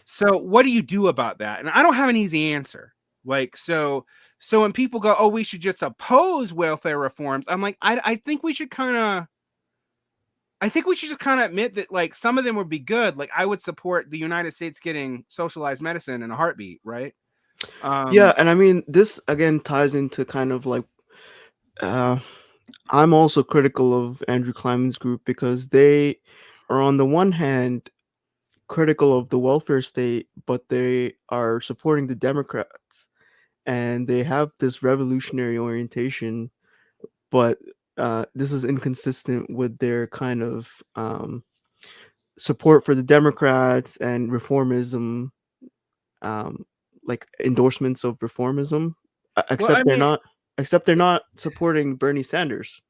So what do you do about that? And I don't have an easy answer. Like, so when people go, oh, we should just oppose welfare reforms, I'm like, I think we should kind of, just kind of admit that, like, some of them would be good. Like, I would support the United States getting socialized medicine in a heartbeat, right? And I mean, this again ties into kind of like, I'm also critical of Andrew Kleiman's group because they are, on the one hand, critical of the welfare state, but they are supporting the Democrats, and they have this revolutionary orientation, but this is inconsistent with their kind of support for the Democrats and reformism, like endorsements of reformism, Well, I mean, except they're not supporting Bernie Sanders.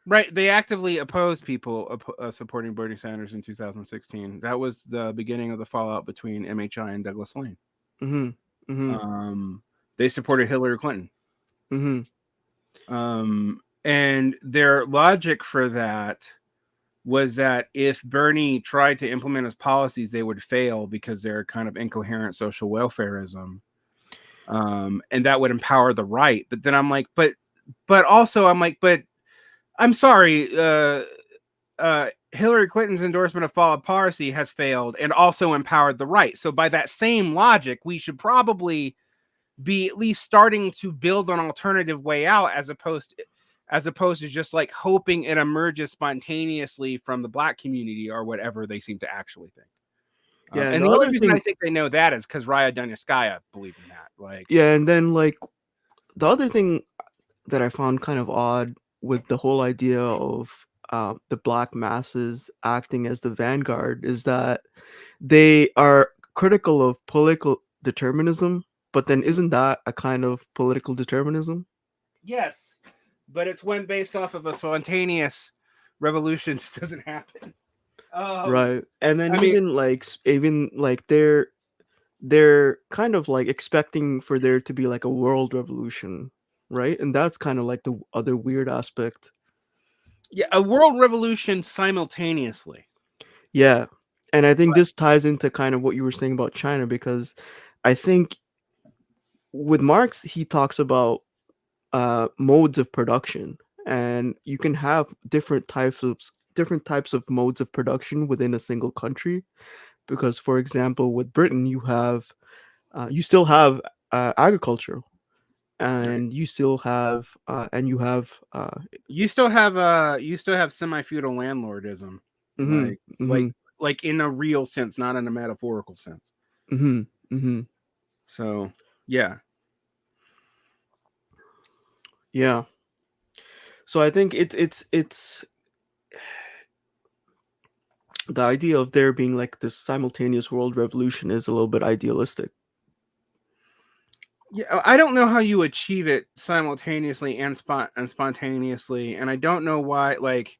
right. They actively opposed people supporting Bernie Sanders in 2016. That was the beginning of the fallout between MHI and Douglas Lane. They supported Hillary Clinton. And their logic for that was that if Bernie tried to implement his policies, they would fail because they're kind of incoherent social welfarism. And that would empower the right. But then I'm like, but also I'm like, but I'm sorry, Hillary Clinton's endorsement of foreign policy has failed and also empowered the right. So by that same logic, we should probably be at least starting to build an alternative way out, as opposed to just like hoping it emerges spontaneously from the Black community or whatever they seem to actually think. And the only reason I think they know that is because Raya Dunyaskaya believed in that. Like, and then, like, the other thing that I found kind of odd with the whole idea of the Black masses acting as the vanguard is that they are critical of political determinism, but then isn't that a kind of political determinism? Yes, but it's when based off of a spontaneous revolution just doesn't happen. Right. And then even like they're kind of like expecting for there to be like a world revolution, right? And that's kind of like the other weird aspect. Yeah, a world revolution simultaneously. Yeah. And I think this ties into kind of what you were saying about China, because I think with Marx, he talks about modes of production, and you can have different types of modes of production within a single country. Because, for example, with Britain, you still have agriculture, and you still have you still have semi-feudal landlordism, like in a real sense, not in a metaphorical sense. So yeah. So I think it's the idea of there being like this simultaneous world revolution is a little bit idealistic. Yeah, I don't know how you achieve it simultaneously and spontaneously, and I don't know why. Like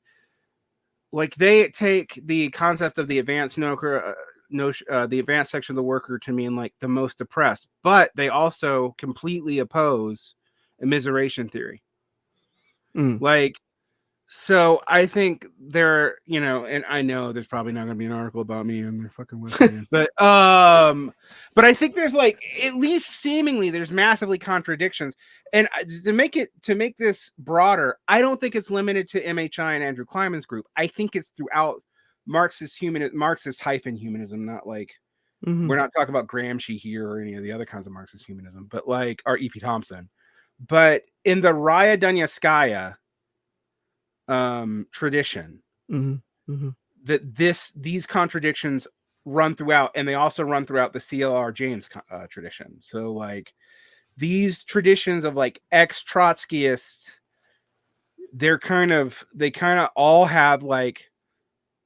they take the concept of the advanced the advanced section of the worker to mean like the most oppressed, but they also completely oppose immiseration theory. Like, so I think and I know there's probably not going to be an article about me on their fucking website, but I think there's like, at least seemingly, there's massively contradictions. And to make this broader, I don't think it's limited to MHI and Andrew Kleiman's group. I think it's throughout Marxist humanism, not like, we're not talking about Gramsci here or any of the other kinds of Marxist humanism, but like, or E.P. Thompson. But in the Raya Dunyaskaya tradition, these contradictions run throughout, and they also run throughout the CLR James tradition. So like these traditions of like ex-Trotskyists, they kind of all have like,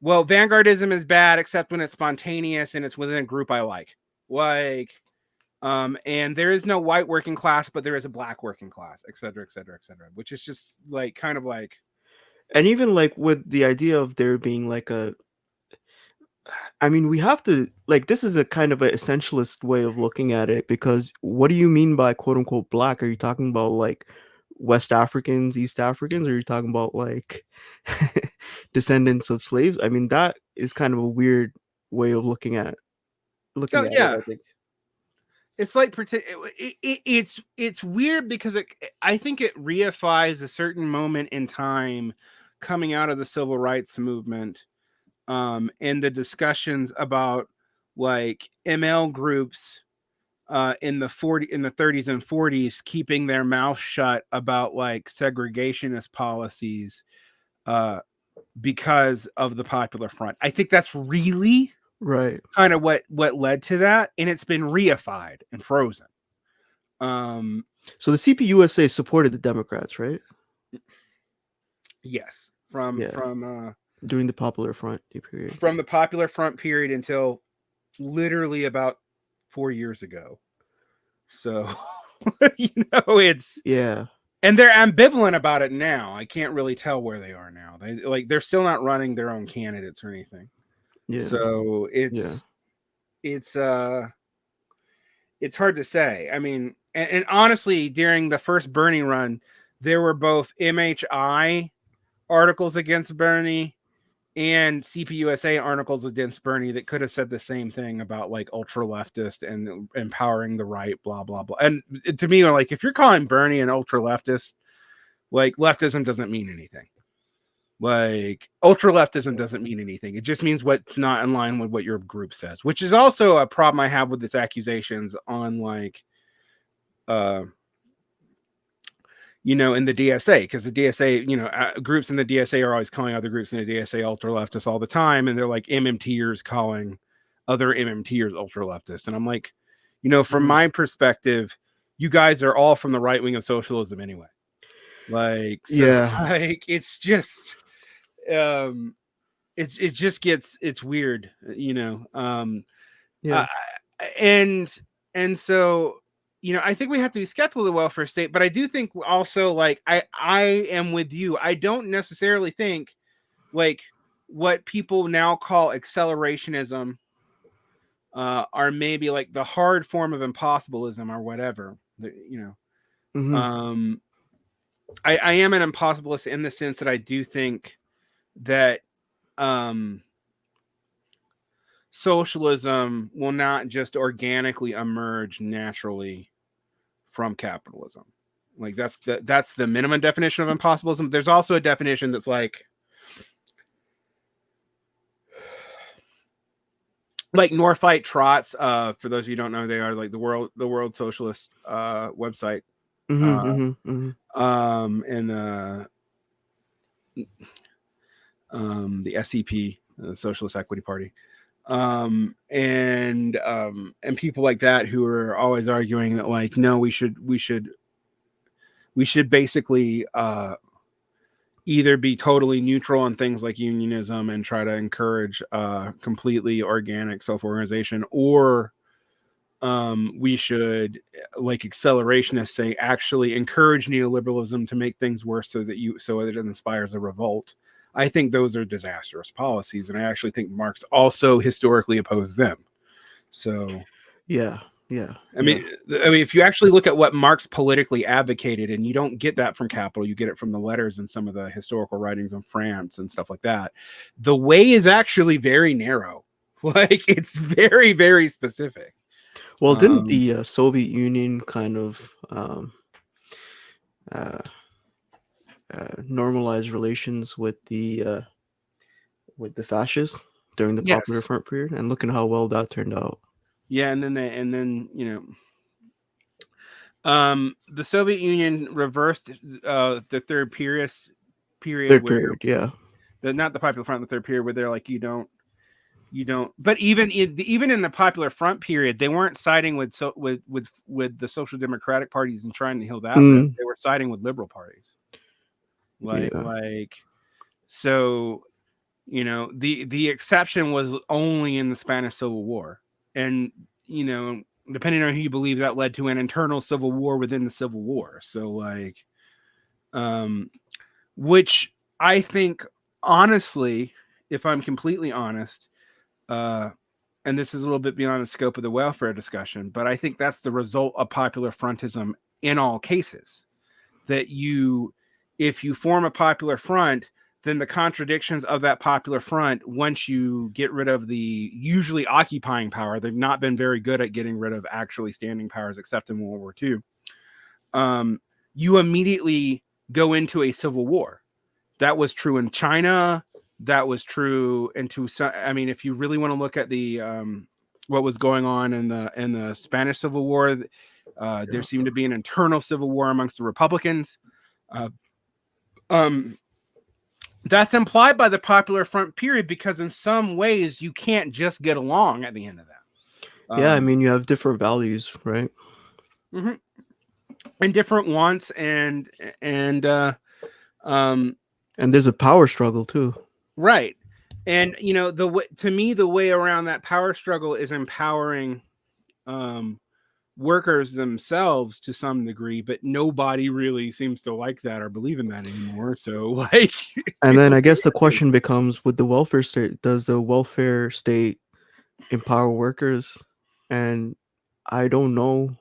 well, vanguardism is bad except when it's spontaneous and it's within a group I like. And there is no white working class, but there is a black working class, et cetera, et cetera, et cetera, which is just like kind of like, and even like with the idea of there being like I mean, we have to like this is a kind of an essentialist way of looking at it, because what do you mean by quote unquote black? Are you talking about like West Africans, East Africans, or are you talking about like descendants of slaves? I mean, that is kind of a weird way of looking at oh it, yeah, I think. it's like it's weird because I think it reifies a certain moment in time coming out of the civil rights movement, and the discussions about like ML groups in the 30s and 40s keeping their mouth shut about like segregationist policies because of the Popular Front. I think that's really Right. kind of what led to that, and it's been reified and frozen. So the CPUSA supported the Democrats, right? Yes, from during the Popular Front period. From the Popular Front period until literally about 4 years ago. So it's and they're ambivalent about it now. I can't really tell where they are now. They're still not running their own candidates or anything. Yeah. So it's hard to say. I mean, and honestly, during the first Bernie run, there were both MHI articles against Bernie and CPUSA articles against Bernie that could have said the same thing about like ultra leftist and empowering the right, blah blah blah. And to me, like if you're calling Bernie an ultra leftist, like leftism doesn't mean anything. Like ultra leftism doesn't mean anything. It just means what's not in line with what your group says, which is also a problem I have with this accusations on like in the DSA, because the DSA, groups in the DSA are always calling other groups in the DSA ultra leftists all the time, and they're like MMTers calling other MMTers ultra leftists, and I'm like, from my perspective, you guys are all from the right wing of socialism anyway. Like, so, like it's just, it just gets it's weird, and so. I think we have to be skeptical of the welfare state, but I do think also, like, I am with you. I don't necessarily think, like, what people now call accelerationism are maybe like the hard form of impossibilism or whatever. I am an impossibilist in the sense that I do think that socialism will not just organically emerge naturally from capitalism. Like that's the minimum definition of impossibilism. There's also a definition that's like Northite Trots. For those of you who don't know, they are like the world socialist website. And the SEP, the Socialist Equity Party. And people like that who are always arguing that like, no, we should basically either be totally neutral on things like unionism and try to encourage completely organic self-organization, or we should, like accelerationists say, actually encourage neoliberalism to make things worse so it inspires a revolt. I think those are disastrous policies, and I actually think Marx also historically opposed them. So, I mean, if you actually look at what Marx politically advocated, and you don't get that from Capital, you get it from the letters and some of the historical writings on France and stuff like that. The way is actually very narrow. Like it's very, very specific. Well, didn't the Soviet Union kind of normalize relations with the fascists during the Popular Front period? And look at how well that turned out. Yeah, and then the Soviet Union reversed the third period. not the Popular Front in the third period, where they're like, you don't. But even in the Popular Front period, they weren't siding with the Social Democratic parties and trying to heal that. They were siding with liberal parties. So, the exception was only in the Spanish Civil War, and depending on who you believe, that led to an internal civil war within the Civil War. So which I think, honestly, if I'm completely honest, and this is a little bit beyond the scope of the welfare discussion, but I think that's the result of popular frontism in all cases. That if you form a popular front, then the contradictions of that popular front, once you get rid of the usually occupying power, they've not been very good at getting rid of actually standing powers, except in World War II. You immediately go into a civil war. That was true in China. That was true into some. I mean, if you really want to look at the what was going on in the Spanish Civil War, there seemed to be an internal civil war amongst the Republicans. That's implied by the Popular Front period, because in some ways you can't just get along at the end of that. I mean, you have different values, right? Mm-hmm. And different wants, and there's a power struggle too. Right. And to me, the way around that power struggle is empowering workers themselves to some degree, but nobody really seems to like that or believe in that anymore. So and then I guess the question becomes, with the welfare state, does the welfare state empower workers? And I don't know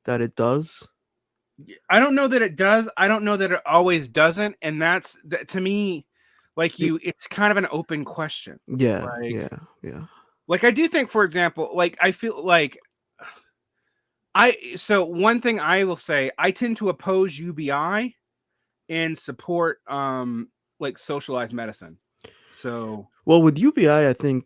that it does. I don't know that it does. I don't know that it always doesn't. And that's to me, it's kind of an open question. Yeah. Like, I do think, for example, I feel like so one thing I will say, I tend to oppose UBI and support socialized medicine. So, well, with UBI, I think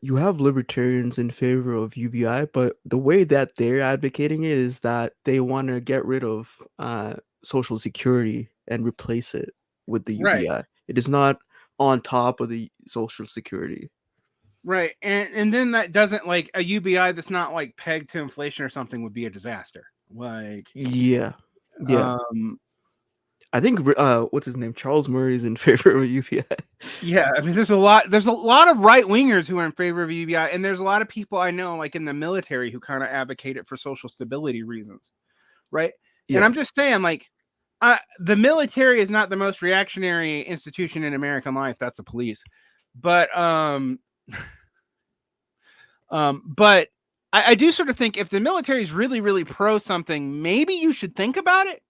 you have libertarians in favor of UBI, but the way that they're advocating it is that they want to get rid of Social Security and replace it with the UBI. Right. It is not on top of the Social Security. Right. And then that doesn't, a UBI that's not pegged to inflation or something would be a disaster. Yeah. I think what's his name, Charles Murray, is in favor of UBI. Yeah, I mean, there's a lot of right wingers who are in favor of UBI, and there's a lot of people I know, in the military, who kind of advocate it for social stability reasons, right? Yeah. And I'm just saying, the military is not the most reactionary institution in American life. That's the police, but but I do sort of think, if the military is really, really pro something, maybe you should think about it,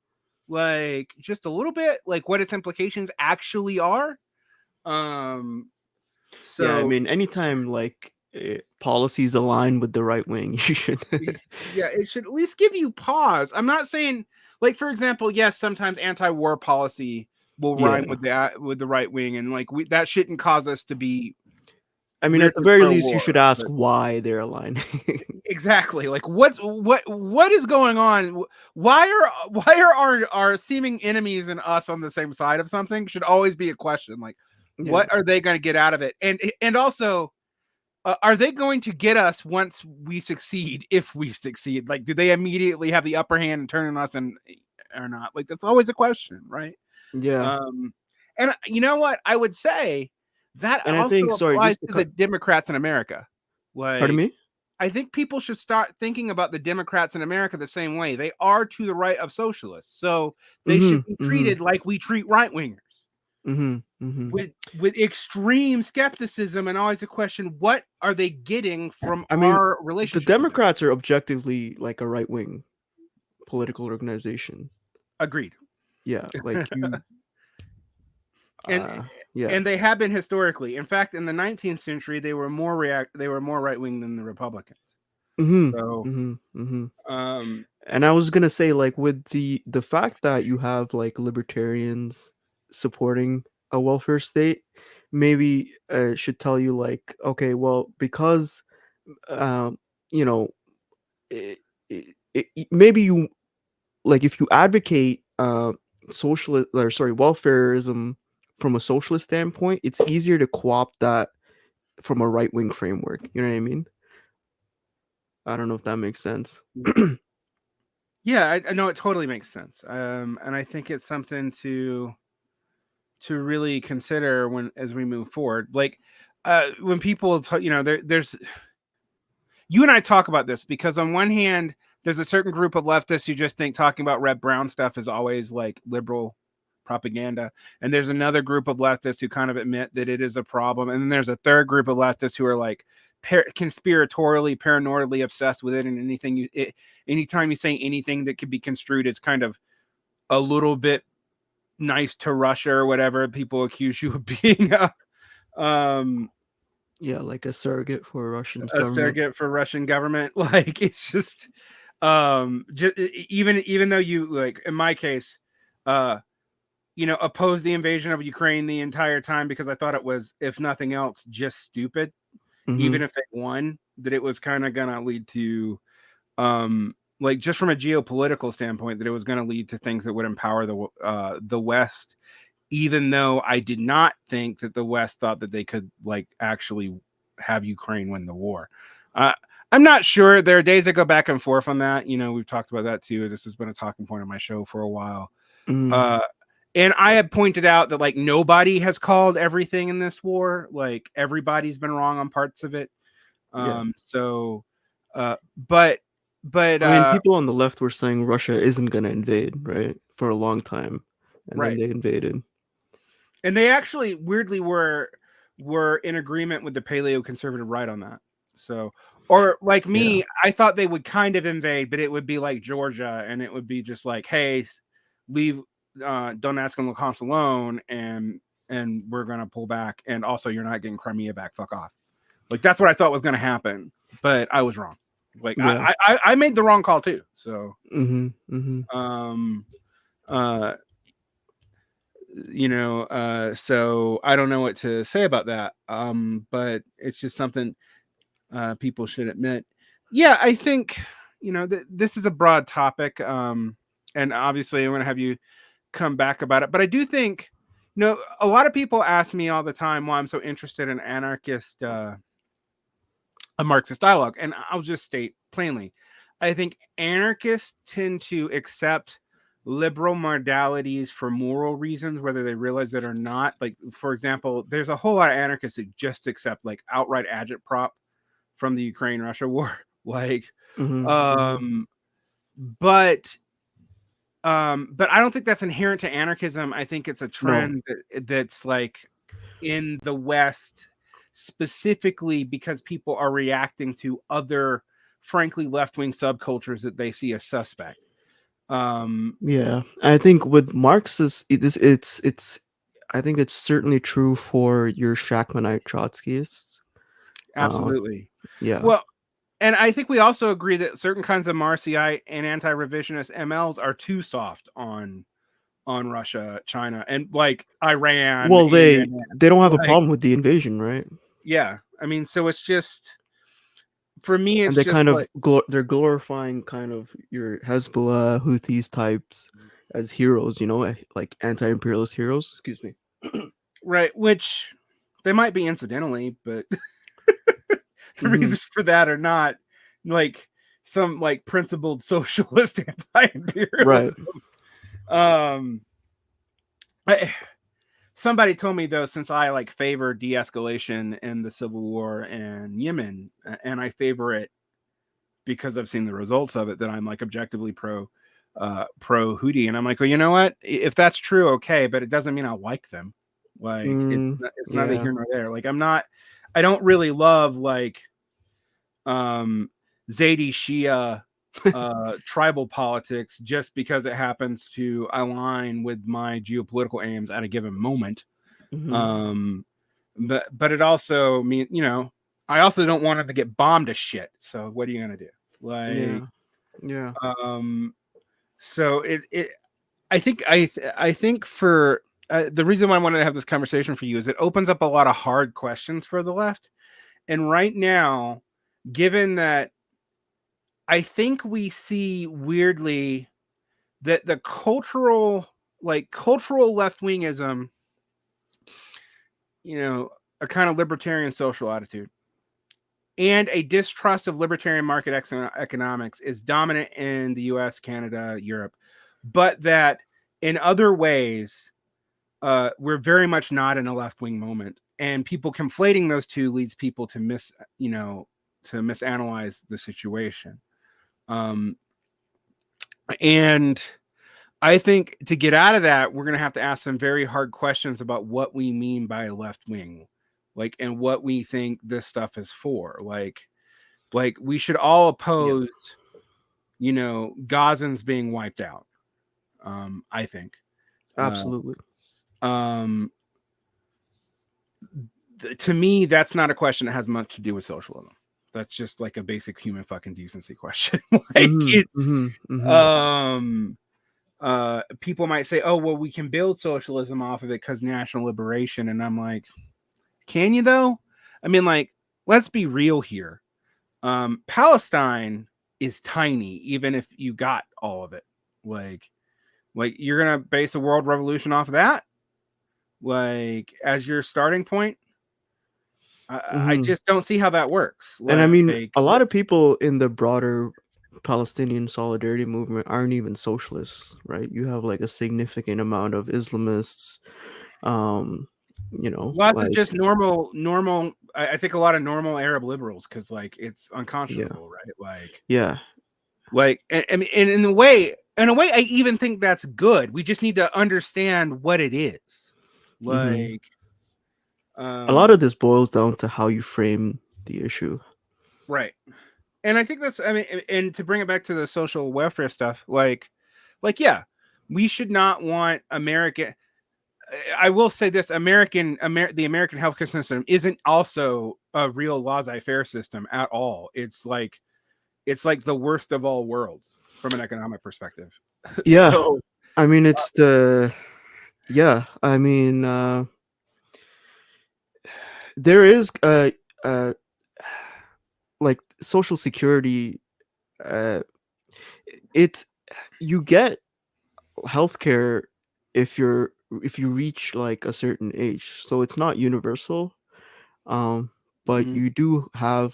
just a little bit, what its implications actually are. So yeah, I mean, anytime policies align with the right wing, you should. Yeah, it should at least give you pause. I'm not saying, for example, yes, sometimes anti-war policy will rhyme with the right wing, and that shouldn't cause us to be. I mean, at the very least, you should ask why they're aligning. Exactly. What is going on? Why are our seeming enemies and us on the same side of something? Should always be a question. What are they going to get out of it? And also, are they going to get us once we succeed? If we succeed, do they immediately have the upper hand and turn on us, or not? That's always a question, right? Yeah. And you know what I would say, that also applies to the Democrats in America. Pardon me? I think people should start thinking about the Democrats in America the same way. They are to the right of socialists, so they should be treated like we treat right wingers. With extreme skepticism, and always a question: what are they getting from our relationship? The Democrats are objectively a right wing political organization. Agreed. Yeah, you. And they have been historically. In fact, in the 19th century, they were more right wing than the Republicans. So, and I was gonna say, with the fact that you have libertarians supporting a welfare state, maybe should tell you okay, well, because maybe you if you advocate welfarism from a socialist standpoint, it's easier to co-opt that from a right-wing framework. You know what I mean? I don't know if that makes sense. Yeah, I know it totally makes sense. And I think it's something to really consider when as we move forward. Like when people there's you and I talk about this because on one hand, there's a certain group of leftists who just think talking about red brown stuff is always like liberal propaganda. And there's another group of leftists who kind of admit that it is a problem. And then there's a third group of leftists who are like conspiratorially, paranoidally obsessed with it. And anytime you say anything that could be construed as kind of a little bit nice to Russia or whatever, people accuse you of being Yeah, like a surrogate for Russian a government. surrogate for Russian government. Like it's just even though you, like in my case, oppose the invasion of Ukraine the entire time because I thought it was, if nothing else, just stupid. Even if they won, that it was kind of gonna lead to like just from a geopolitical standpoint, that it was going to lead to things that would empower the West, even though I did not think that the West thought that they could like actually have Ukraine win the war. I'm not sure. There are days I go back and forth on that. We've talked about that too. This has been a talking point on my show for a while. And I have pointed out that like nobody has called everything in this war. Like everybody's been wrong on parts of it. So, but I mean, people on the left were saying Russia isn't going to invade, right, for a long time, and then they invaded. And they actually weirdly were in agreement with the paleo conservative right on that. So, or like me, I thought they would kind of invade, but it would be like Georgia, and it would be just like, hey, leave, don't ask them Luhansk alone, and we're gonna pull back, and also you're not getting Crimea back. Fuck off. Like that's what I thought was gonna happen, but I was wrong. Like I made the wrong call too. So so I don't know what to say about that. But it's just something people should admit. Yeah, I think this is a broad topic. And obviously I'm going to have you come back about it. But I do think a lot of people ask me all the time why I'm so interested in a Marxist dialogue, and I'll just state plainly, I think anarchists tend to accept liberal modalities for moral reasons, whether they realize it or not. Like, for example, there's a whole lot of anarchists that just accept like outright agitprop from the Ukraine-Russia war. Like, but I don't think that's inherent to anarchism. I think it's a trend that's like in the West, specifically because people are reacting to other, frankly, left-wing subcultures that they see as suspect. I think with Marxists, it's I think it's certainly true for your Shachtmanite Trotskyists. Absolutely. Yeah. Well, and I think we also agree that certain kinds of Marxist and anti-revisionist MLs are too soft on Russia, China, and like Iran. Well, they don't have a problem with the invasion, right? Yeah, I mean, so it's just, for me, it's and they just kind of like, they're glorifying kind of your Hezbollah, Houthis types as heroes, like anti-imperialist heroes. Excuse me. Right, which they might be incidentally, but the reasons for that are not like some like principled socialist anti-imperialism. Somebody told me though, since I like favor de-escalation in the civil war in Yemen, and I favor it because I've seen the results of it, that I'm like objectively pro Houthi, and I'm like, well, you know what? If that's true, okay, but it doesn't mean I like them. Like it's neither here nor there. Like I don't really love like Zaidi Shia tribal politics just because it happens to align with my geopolitical aims at a given moment. But it also means, I also don't want them to get bombed to shit. So what are you gonna do? Like, so I think for the reason why I wanted to have this conversation for you is it opens up a lot of hard questions for the left. And right now, given that I think we see weirdly that the cultural left-wingism a kind of libertarian social attitude and a distrust of libertarian market economics is dominant in the US, Canada, Europe, but that in other ways, we're very much not in a left-wing moment. And people conflating those two leads people to misanalyze the situation. And I think to get out of that, we're going to have to ask some very hard questions about what we mean by left wing, and what we think this stuff is for. Like we should all oppose, Gazans being wiped out. I think. Absolutely. To me, that's not a question that has much to do with socialism. That's just like a basic human fucking decency question. People might say, oh, well, we can build socialism off of it because national liberation. And I'm like, can you though? I mean, let's be real here. Palestine is tiny, even if you got all of it. Like you're going to base a world revolution off of that? As your starting point? I just don't see how that works. And I mean, a lot of people in the broader Palestinian solidarity movement aren't even socialists, right? You have a significant amount of Islamists, lots of just normal. I think a lot of normal Arab liberals, because it's unconscionable, right? And in a way, I even think that's good. We just need to understand what it is. A lot of this boils down to how you frame the issue. Right. And I think that's, and to bring it back to the social welfare stuff, yeah, we should not want American. I will say this: the American healthcare system isn't also a real laissez-faire system at all. It's like the worst of all worlds from an economic perspective. Yeah, so, I mean, it's I mean, there is Social Security. It's you get healthcare if you reach a certain age, so it's not universal. But you do have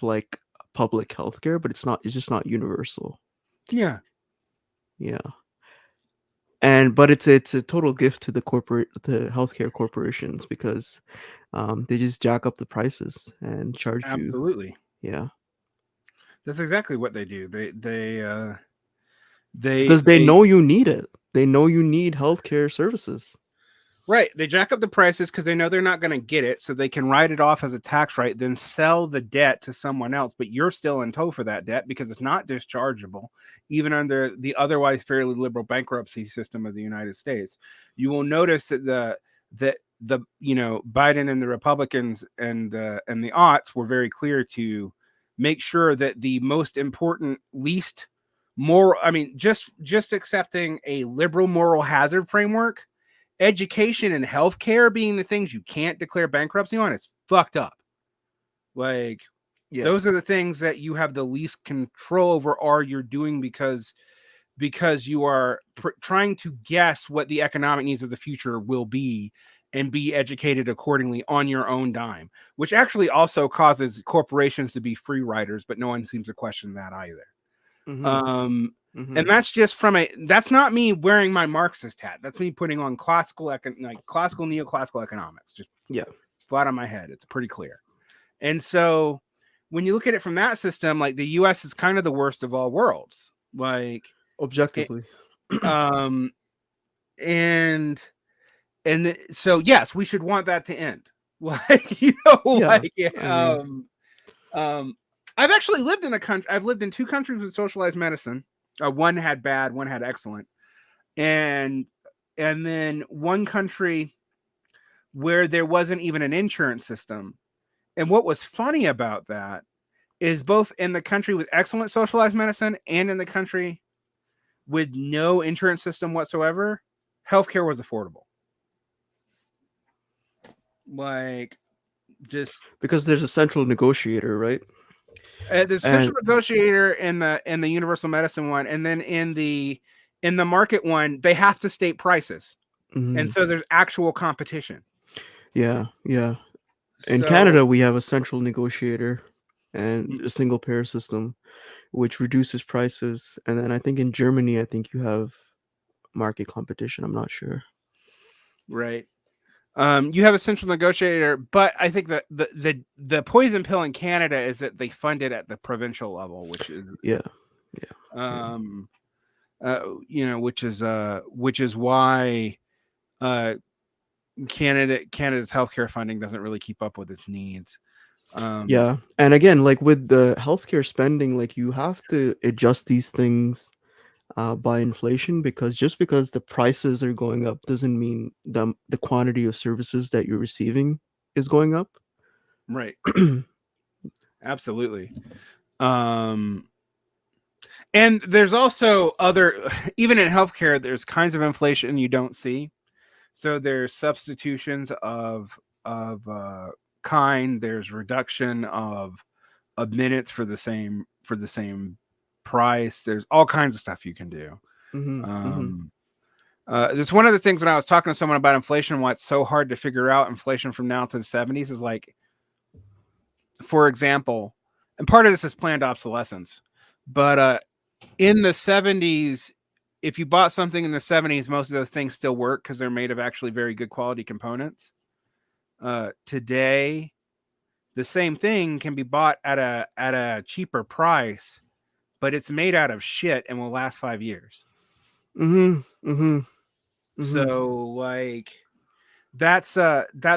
public healthcare, but it's just not universal. Yeah. But it's a total gift to the healthcare corporations, because they just jack up the prices and charge you. Absolutely. Yeah. That's exactly what they do. Because they know you need it. They know you need healthcare services. Right. They jack up the prices because they know they're not going to get it, so they can write it off as a tax write, then sell the debt to someone else. But you're still in tow for that debt because it's not dischargeable, even under the otherwise fairly liberal bankruptcy system of the United States. You will notice that the Biden and the Republicans and the aughts were very clear to make sure that the most important, least moral, just accepting a liberal moral hazard framework, education and healthcare being the things you can't declare bankruptcy on, is fucked up. Those are the things that you have the least control over, or you're doing because you are trying to guess what the economic needs of the future will be and be educated accordingly on your own dime, which actually also causes corporations to be free riders, but no one seems to question that either. And that's just that's not me wearing my Marxist hat. That's me putting on classical neoclassical economics, just flat on my head. It's pretty clear. And so when you look at it from that system, the US is kind of the worst of all worlds, objectively. So yes, we should want that to end. I've actually lived in I've lived in 2 countries with socialized medicine. One had bad, one had excellent. And then one country where there wasn't even an insurance system. And what was funny about that is both in the country with excellent socialized medicine and in the country with no insurance system whatsoever, healthcare was affordable. Just because there's a central negotiator, right? The central negotiator in the universal medicine one, and then in the market one, they have to state prices, and so there's actual competition. Yeah. In So Canada, we have a central negotiator and mm, a single payer system, which reduces prices. And then I think in Germany, I think you have market competition. I'm not sure. right. You have a central negotiator, but I think that the poison pill in Canada is that they fund it at the provincial level, Yeah, yeah, yeah, um, which is why uh, Canada's healthcare funding doesn't really keep up with its needs. Um, yeah. And again, like with the healthcare spending, like you have to adjust these things by inflation, because just because the prices are going up doesn't mean the quantity of services that you're receiving is going up. right, absolutely. Um, and there's also other, even in healthcare, there's kinds of inflation you don't see. So there's substitutions of kind. There's reduction of minutes for the same price. There's all kinds of stuff you can do. Hmm. Hmm. Um, this one of the things when I was talking to someone about inflation, why it's so hard to figure out inflation from now to the 70s is like, for example, and part of this is planned obsolescence, but in the 70s, if you bought something in the 70s, most of those things still work because they're made of actually very good quality components. Today, the same thing can be bought at a cheaper price, but it's made out of shit and will last 5 years. Hmm. Hmm. Hmm. So like that's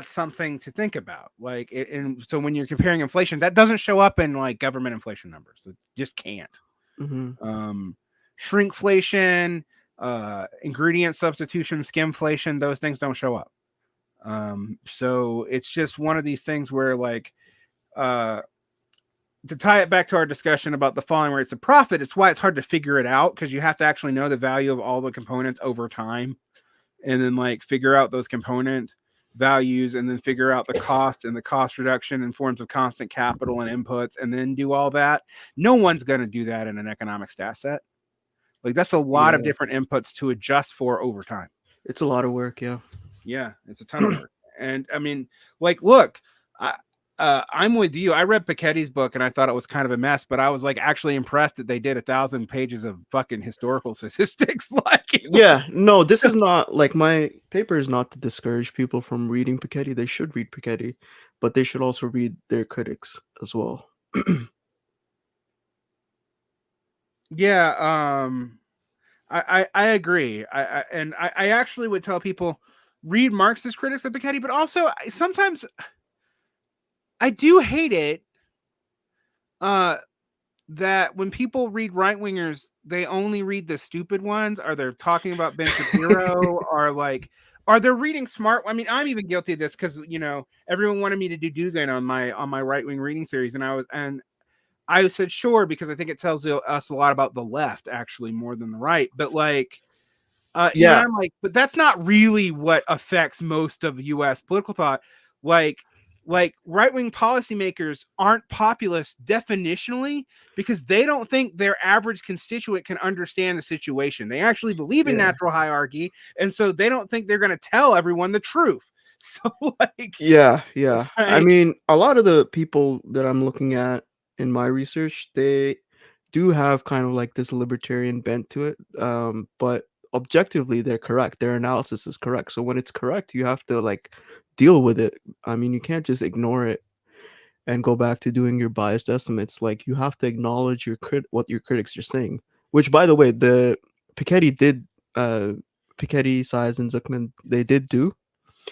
something to think about. Like and so when you're comparing inflation, that doesn't show up in like government inflation numbers. It just can't. Hmm. Um, Shrinkflation, ingredient substitution, skimflation, those things don't show up. So it's just one of these things where like uh to tie it back to our discussion about the falling rates of profit, it's why it's hard to figure it out because you have to actually know the value of all the components over time and then like figure out those component values and then figure out the cost and the cost reduction in forms of constant capital and inputs and then do all that. No one's going to do that in an economic stat set. Like that's a lot of Yeah, different inputs to adjust for over time. it's a lot of work. Yeah. Yeah, it's a ton of work. And I mean, like, look, I, I'm with you. I read Piketty's book and I thought it was kind of a mess, but I was like actually impressed that they did 1,000 pages of fucking historical statistics. Like, it Yeah, no, this is not like my paper is not to discourage people from reading Piketty. They should read Piketty, but they should also read their critics as well. yeah, I agree. I actually would tell people read Marxist critics of Piketty, but also sometimes I do hate it. That when people read right wingers, they only read the stupid ones, or they're talking about Ben Shapiro, or like, are they reading smart? I mean, I'm even guilty of this because everyone wanted me to do Dubin on my right wing reading series, and I said sure because I think it tells us a lot about the left actually more than the right, but like. Yeah, I'm like, but that's not really what affects most of U.S. political thought. Like, like right wing policymakers aren't populist definitionally because they don't think their average constituent can understand the situation. They actually believe in yeah, natural hierarchy, and so they don't think they're going to tell everyone the truth. So, yeah, yeah. I like, mean, a lot of the people that I'm looking at in my research, they do have kind of like this libertarian bent to it. But objectively, they're correct. Their analysis is correct. So when it's correct, you have to like deal with it. I mean, you can't just ignore it and go back to doing your biased estimates. Like you have to acknowledge what your critics are saying. Which, by the way, the Piketty did. Piketty, Size, and Zuckman, they did do.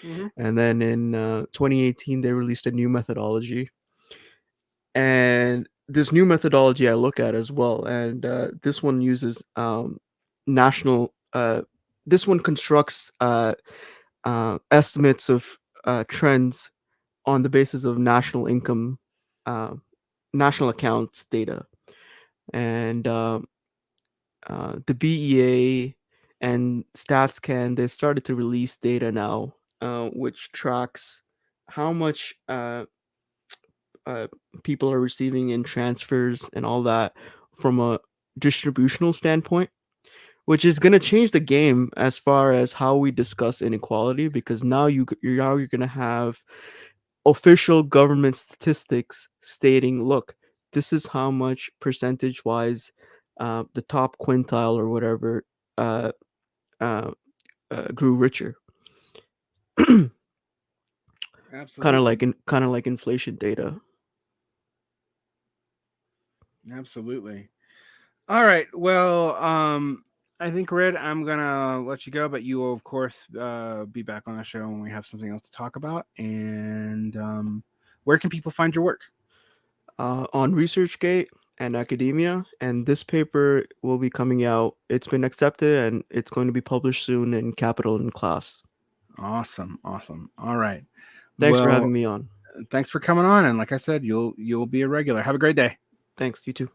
mhm. And then in 2018, they released a new methodology. And this new methodology I look at as well. And this one uses national. This one constructs estimates of trends on the basis of national income, uh, national accounts data, and the BEA and StatsCan, they've started to release data now, which tracks how much uh, people are receiving in transfers and all that from a distributional standpoint, which is going to change the game as far as how we discuss inequality, because now you're going to have official government statistics stating, look, this is how much percentage wise the top quintile or whatever uh, uh, grew richer. Absolutely. Kind of like inflation data. Absolutely. All right. Well, I think, Red, I'm gonna let you go, but you will, of course, be back on the show when we have something else to talk about. And where can people find your work? On ResearchGate and academia, and this paper will be coming out. It's been accepted and it's going to be published soon in Capital and Class. Awesome. Awesome. All right. Thanks for Well, having me on. thanks for coming on. And like I said, you'll be a regular. Have a great day. Thanks, you too.